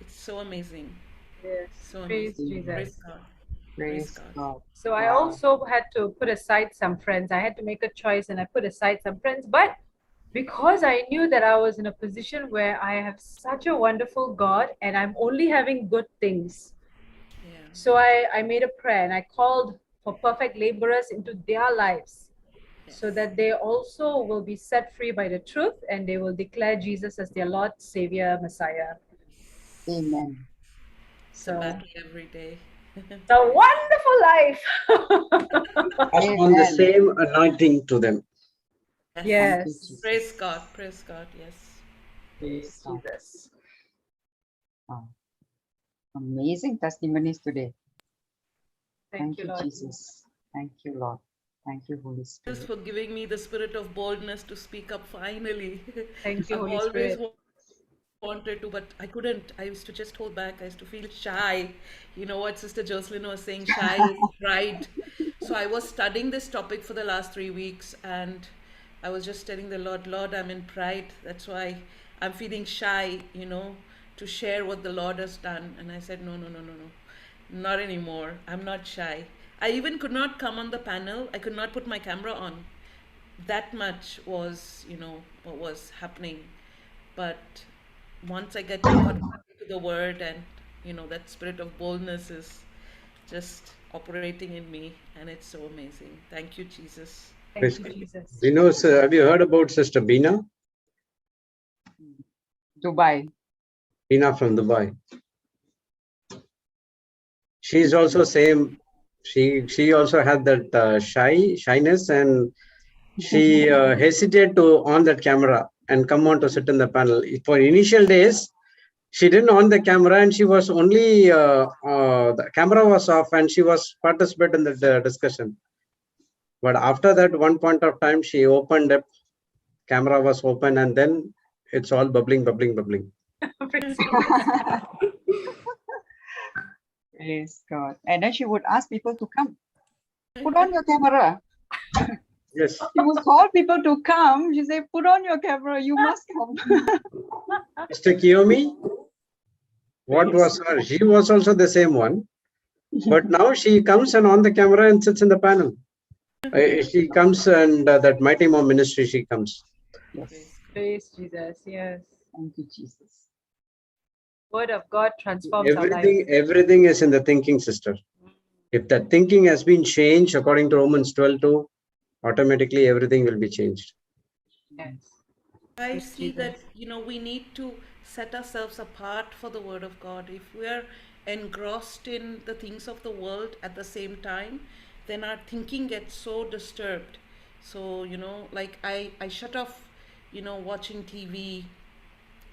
It's so amazing. Yes. So Praise amazing. Jesus. Praise God. Praise God. So I also had to put aside some friends. I had to make a choice and I put aside some friends. But because I knew that I was in a position where I have such a wonderful God and I'm only having good things. Yeah. So I made a prayer and I called for perfect laborers into their lives so that they also will be set free by the truth and they will declare Jesus as their Lord, Savior, Messiah. Amen. It's a battle every day. It's a wonderful life. Pass on the same anointing to them. Yes. Praise God. Praise God. Yes. Praise God. Jesus. Wow. Amazing testimonies today. Thank you, Lord. Jesus. Thank you, Lord. Thank you, Holy Spirit. For giving me the spirit of boldness to speak up finally. Thank you, I've Holy always Spirit. wanted to, but I couldn't. I used to just hold back. I used to feel shy. You know what Sister Jocelyn was saying, shy is pride. So I was studying this topic for the last 3 weeks and I was just telling the Lord, I'm in pride. That's why I'm feeling shy, to share what the Lord has done. And I said, no, not anymore. I'm not shy. I even could not come on the panel. I could not put my camera on. That much was, what was happening. But once I got into the word and, that spirit of boldness is just operating in me and it's so amazing. Thank you, Jesus. Thank you, Jesus. Have you heard about Sister Bina? Dubai. Bina from Dubai. She's also same. She also had that shyness and she hesitated to on that camera and come on to sit in the panel. For initial days, she didn't on the camera and she was only the camera was off and she was participant in the discussion. But after that, one point of time, she opened up, camera was open, and then it's all bubbling. Praise God. And then she would ask people to come. Put on your camera. Yes. She would call people to come. She said, put on your camera. You must come. Mr. Kiyomi, what was her? She was also the same one. But now she comes and on the camera and sits in the panel. She comes and that Mighty Mom Ministry, she comes. Yes. Praise Jesus. Yes. Thank you, Jesus. Word of God transforms our life. Everything is in the thinking, sister. If that thinking has been changed according to Romans 12:2, automatically everything will be changed. Yes. I see that, we need to set ourselves apart for the Word of God. If we are engrossed in the things of the world at the same time, then our thinking gets so disturbed. So, like I shut off, watching TV,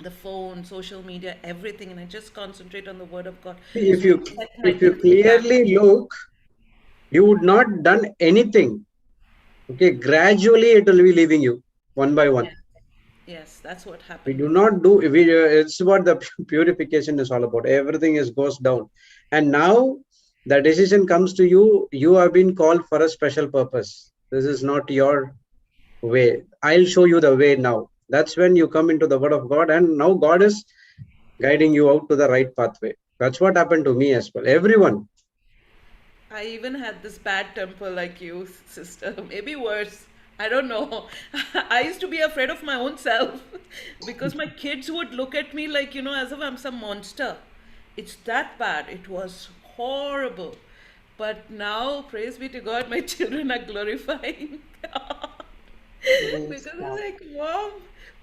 the phone, social media, everything, and I just concentrate on the Word of God. If you clearly look, you would not done anything. Okay, gradually it will be leaving you one by one. Yes, that's what happened. We do not do. It's what the purification is all about. Everything goes down, and now the decision comes to you. You have been called for a special purpose. This is not your way. I'll show you the way now. That's when you come into the Word of God, and now God is guiding you out to the right pathway. That's what happened to me as well. Everyone. I even had this bad temper like you, sister. Maybe worse. I don't know. I used to be afraid of my own self because my kids would look at me like, as if I'm some monster. It's that bad. It was horrible. But now, praise be to God, my children are glorifying God. Because I'm like, Mom,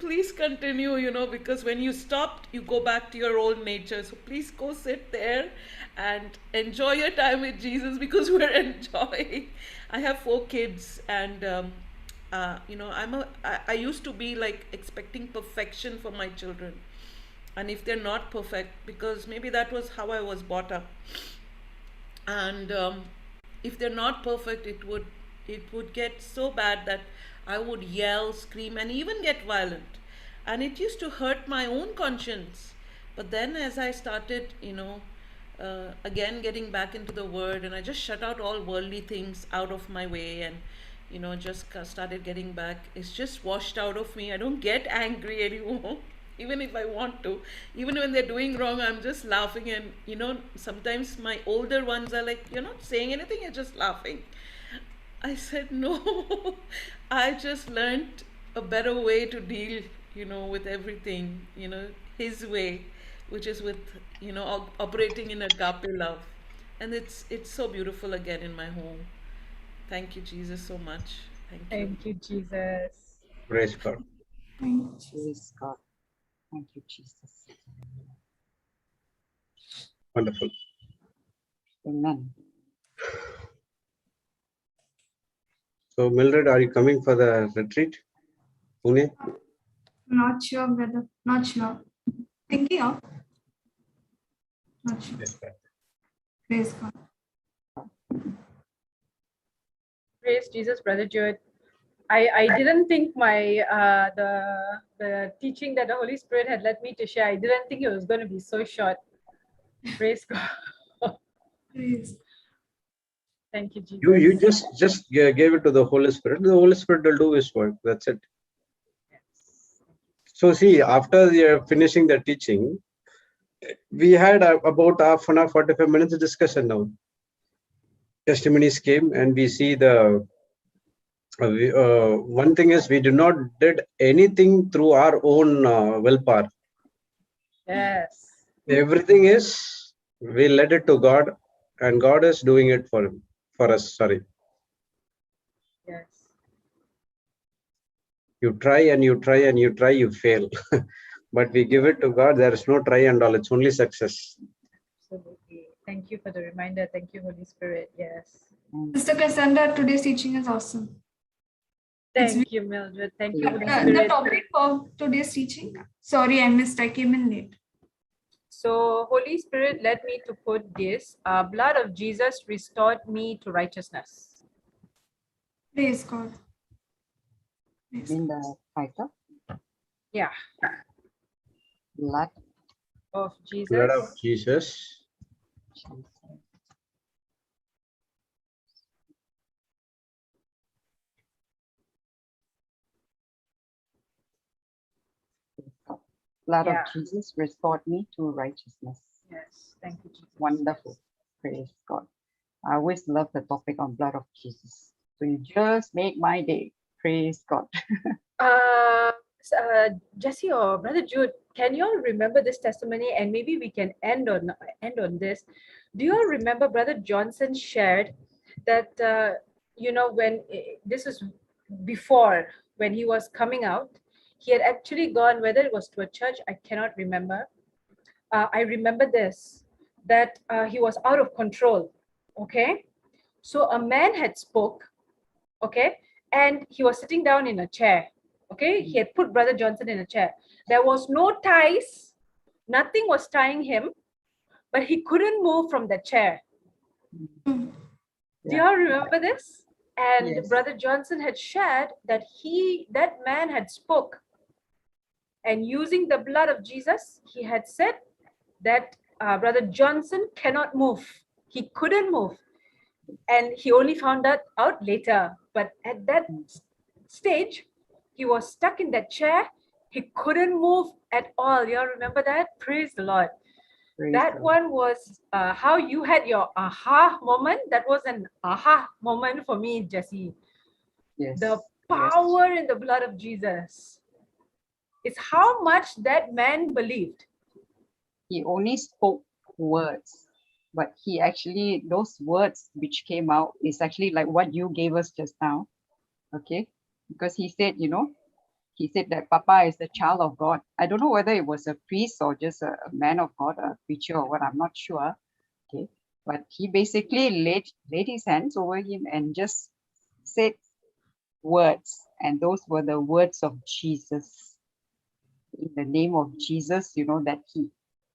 please continue, because when you stopped, you go back to your old nature. So please go sit there and enjoy your time with Jesus because we're enjoying. I have 4 kids and, I used to be like expecting perfection for my children. And if they're not perfect, because maybe that was how I was brought up. And if they're not perfect, it would It would get so bad that I would yell, scream, and even get violent. And it used to hurt my own conscience. But then, as I started, again getting back into the word, and I just shut out all worldly things out of my way, and just started getting back. It's just washed out of me. I don't get angry anymore, even if I want to. Even when they're doing wrong, I'm just laughing. And sometimes my older ones are like, "You're not saying anything, you're just laughing." I said, "No, I just learned a better way to deal, with everything, His way, which is with, operating in agape love." And it's so beautiful again in my home. Thank you, Jesus, so much. Thank you. Thank you, Jesus. Praise God. Praise God. Thank you, Jesus. Wonderful. Amen. So, Mildred, are you coming for the retreat? Pune? Not sure, brother. Not sure. Thinking of. Not sure. Yes, sir. Praise God. Praise Jesus, Brother Jude. I didn't think my the teaching that the Holy Spirit had led me to share, I didn't think it was going to be so short. Praise God. Praise. Thank you, Jesus. You just gave it to the Holy Spirit. The Holy Spirit will do His work. That's it. So see, after you're finishing the teaching, we had about half an hour, 45 minutes of discussion now. Testimonies came, and we see the one thing is we do not did anything through our own willpower. Yes. Everything is we led it to God, and God is doing it for us. Sorry. Yes. You try and you try and you try, you fail. But we give it to God. There is no try and all. It's only success. Absolutely. Thank you for the reminder. Thank you, Holy Spirit. Yes. Sister Cassandra, today's teaching is awesome. Thank you, Mildred. Thank you, Holy The Spirit. topic of today's teaching. Sorry, I missed. I came in late. So, Holy Spirit led me to put this: blood of Jesus restored me to righteousness. Praise God. Praise In God. the title, Yeah. blood Of Jesus. Blood of Jesus. Jesus. Blood of Yeah. Jesus restored me to righteousness. Yes. Thank you, Jesus. Wonderful. Praise God. I always love the topic on blood of Jesus. So you just make my day. Praise God. Jesse or Brother Jude, can you all remember this testimony? And maybe we can end on this. Do you all remember Brother Johnson shared that when this was before, when he was coming out, he had actually gone, whether it was to a church, I cannot remember. I remember this, that he was out of control. Okay, so a man had spoke. Okay, and he was sitting down in a chair. Okay, he had put Brother Johnson in a chair. There was no ties, nothing was tying him, but he couldn't move from the chair. Do you all remember this? And Yes. Brother Johnson had shared that that man had spoke, and using the blood of Jesus, he had said that Brother Johnson cannot move. He couldn't move, and he only found that out later. But at that stage, he was stuck in that chair. He couldn't move at all. You all remember that? Praise the Lord. Praise That God. one was how you had your aha moment. That was an aha moment for me, Jesse. Yes. The power in the blood of Jesus. It's how much that man believed. He only spoke words, but he actually, those words which came out is actually like what you gave us just now. Okay. Because he said, he said that Papa is the child of God. I don't know whether it was a priest or just a man of God, a preacher or what, I'm not sure. Okay. But he basically laid his hands over him and just said words. And those were the words of Jesus. In the name of Jesus, that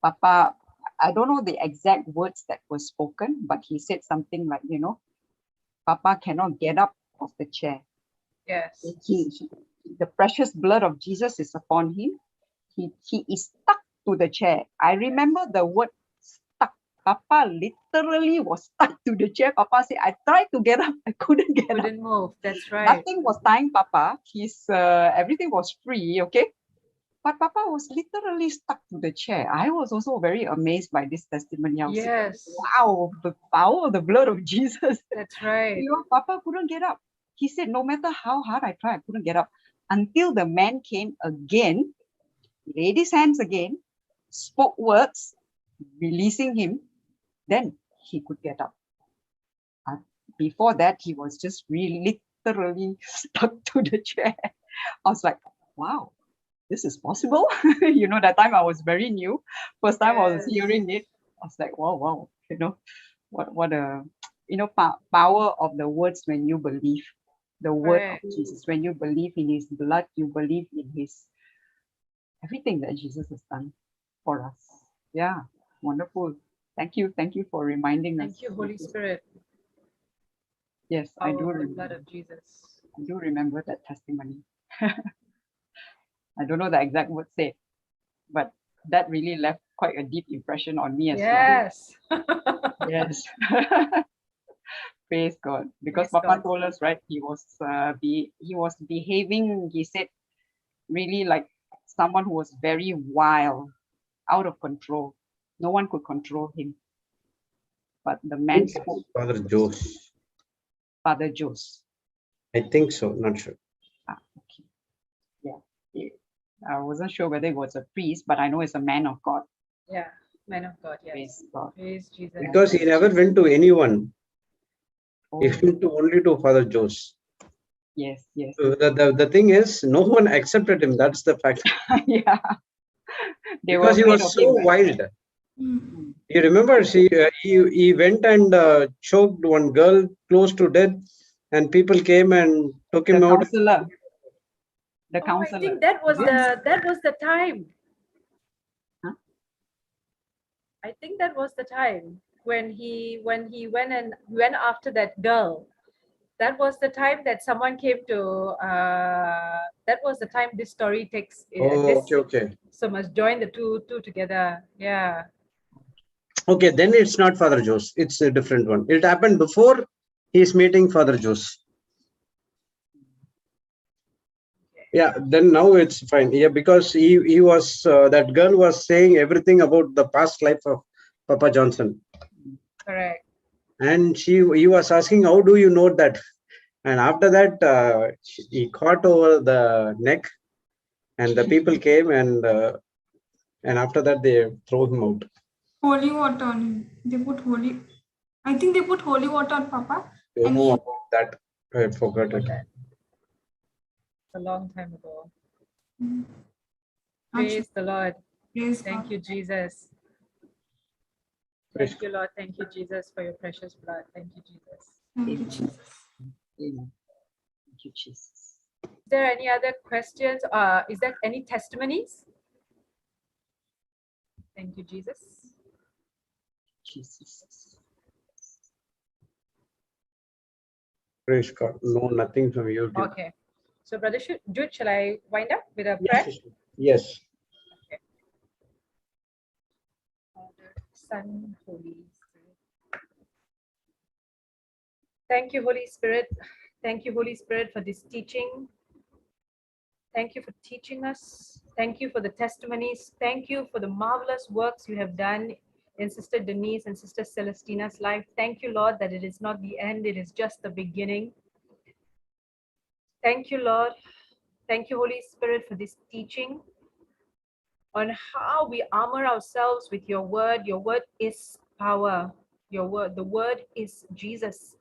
Papa, I don't know the exact words that were spoken, but he said something like, Papa cannot get up of the chair. Yes. The precious blood of Jesus is upon him. He is stuck to the chair. I remember the word stuck. Papa literally was stuck to the chair. Papa said, I tried to get up. I couldn't get up. Couldn't move. That's right. Nothing was tying Papa. Everything was free, okay? But Papa was literally stuck to the chair. I was also very amazed by this testimony. I was saying, Yes. wow, the power of the blood of Jesus. That's right. You know, Papa couldn't get up. He said, no matter how hard I tried, I couldn't get up. Until the man came again, laid his hands again, spoke words, releasing him, then he could get up. Before that, he was just really literally stuck to the chair. I was like, wow, this is possible. You know, that time I was very new. First time I was hearing it, I was like, wow, you know, what a, you know, power of the words when you believe. The word of Jesus. When you believe in his blood, you believe in his everything that Jesus has done for us. Yeah, wonderful. Thank you for reminding us. Thank you, Holy Spirit. Yes, I do The remember. blood of Jesus. I do remember that testimony. I don't know the exact word said, but that really left quite a deep impression on me as well. Yes. Praise God. Because Praise Papa God. told us, right, he was behaving, he said, really like someone who was very wild, out of control. No one could control him. But the man spoke. Father Jose. Father Jose. I think so, not sure. Okay. Yeah. I wasn't sure whether it was a priest, but I know it's a man of God. Yeah, man of God, yes. Praise God. Praise Jesus. Because he never went to anyone. He Oh, went only to Father Jose. yes. The thing is, no one accepted him. That's the fact. Yeah. Because he was so wild. You remember, he went and choked one girl close to death, and people came and took him out. Counselor. The I counselor. think that was the time. Huh? I think that was the time when he went after that girl. That was the time that someone came to. That was the time this story takes. Okay. So must join the two together. Yeah. Okay, then it's not Father Jose. It's a different one. It happened before he's meeting Father Jose. Yeah, then now it's fine. Yeah, because he was that girl was saying everything about the past life of Papa Johnson. Correct. And he was asking, how do you know that? And after that, he caught over the neck, and the people came, and after that they throw him out. Holy water on him. They put holy. I think they put holy water on Papa. Don't know about that. I forgot it. A long time ago. Mm. Praise the Lord. Praise Thank God. you, Jesus. Thank you, Lord. Thank you, Jesus, for your precious blood. Thank you, Jesus. Thank you, Jesus. Amen. Thank you, Jesus. Is there any other questions? Is there any testimonies? Thank you, Jesus. Jesus. Praise God. No, nothing from you. Okay. So, Brother Jude, shall I wind up with a prayer? Yes. Okay. Father, Son, Holy Spirit. Thank you, Holy Spirit. Thank you, Holy Spirit, for this teaching. Thank you for teaching us. Thank you for the testimonies. Thank you for the marvelous works you have done in Sister Denise and Sister Celestina's life. Thank you, Lord, that it is not the end, it is just the beginning. Thank you, Lord. Thank you, Holy Spirit, for this teaching on how we armor ourselves with your word. Your word is power. Your word, the word is Jesus.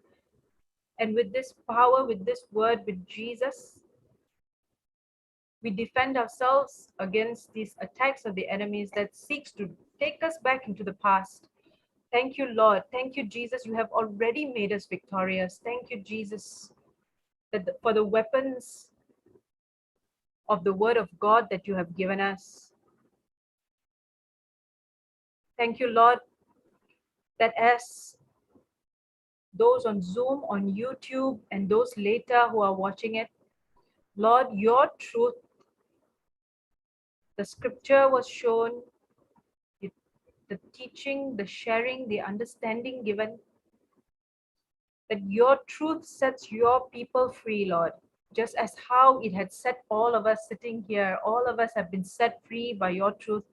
And with this power, with this word, with Jesus, we defend ourselves against these attacks of the enemies that seeks to take us back into the past. Thank you, Lord. Thank you, Jesus. You have already made us victorious. Thank you, Jesus, for the weapons of the word of God that you have given us. Thank you, Lord, that as those on Zoom, on YouTube, and those later who are watching it. Lord, your truth, the scripture was shown, the teaching, the sharing, the understanding given, that your truth sets your people free, Lord. Just as how it had set all of us sitting here, all of us have been set free by your truth.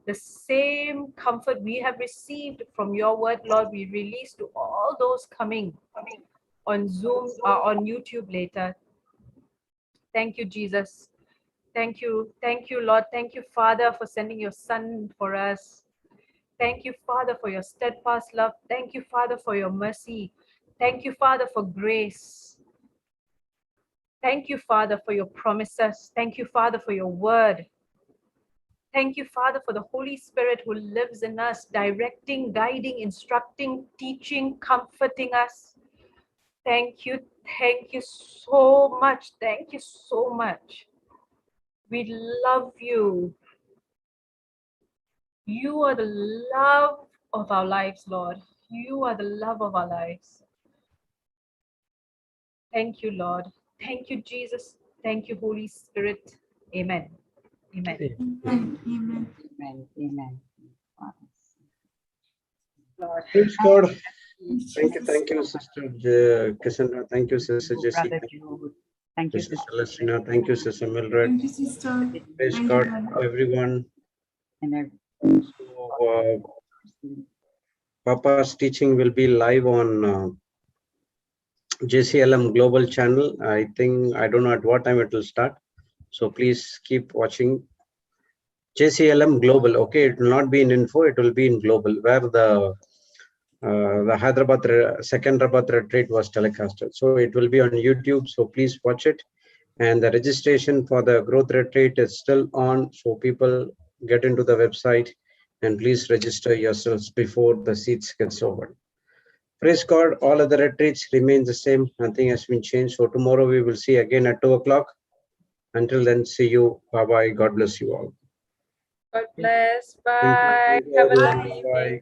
The same comfort we have received from your word, Lord, we release to all those coming on Zoom or on YouTube later. Thank you, Jesus. Thank you, Lord. Thank you, Father, for sending your Son for us. Thank you, Father, for your steadfast love. Thank you, Father, for your mercy. Thank you, Father, for grace. Thank you, Father, for your promises. Thank you, Father, for your word. Thank you, Father, for the Holy Spirit who lives in us, directing, guiding, instructing, teaching, comforting us. Thank you so much. Thank you so much. We love you. You are the love of our lives, Lord. You are the love of our lives. Thank you, Lord. Thank you, Jesus. Thank you, Holy Spirit. Amen. Amen. Amen. Amen. Amen. Amen. Lord. Praise God. Thank you, Sister Cassandra. Thank you, Sister Jessie. Brother Jude. Thank you, Sister Sister Celestina. Thank you, Sister Mildred. Thank you, sister. Praise Thank God, you, brother. everyone. and everyone. So, Papa's teaching will be live on JCILM Global channel. I think, I don't know at what time it will start. So please keep watching JCILM Global. Okay, it will not be in info, it will be in global, where the Hyderabad second Rabat retreat was telecasted. So it will be on YouTube. So please watch it. And the registration for the growth retreat is still on. So people get into the website and please register yourselves before the seats gets over. Praise God, all other retreats remain the same. Nothing has been changed. So tomorrow we will see again at 2 o'clock. Until then, see you. Bye-bye. God bless you all. God bless. Thank Bye. you. Have a Everyone. lovely Bye-bye. evening.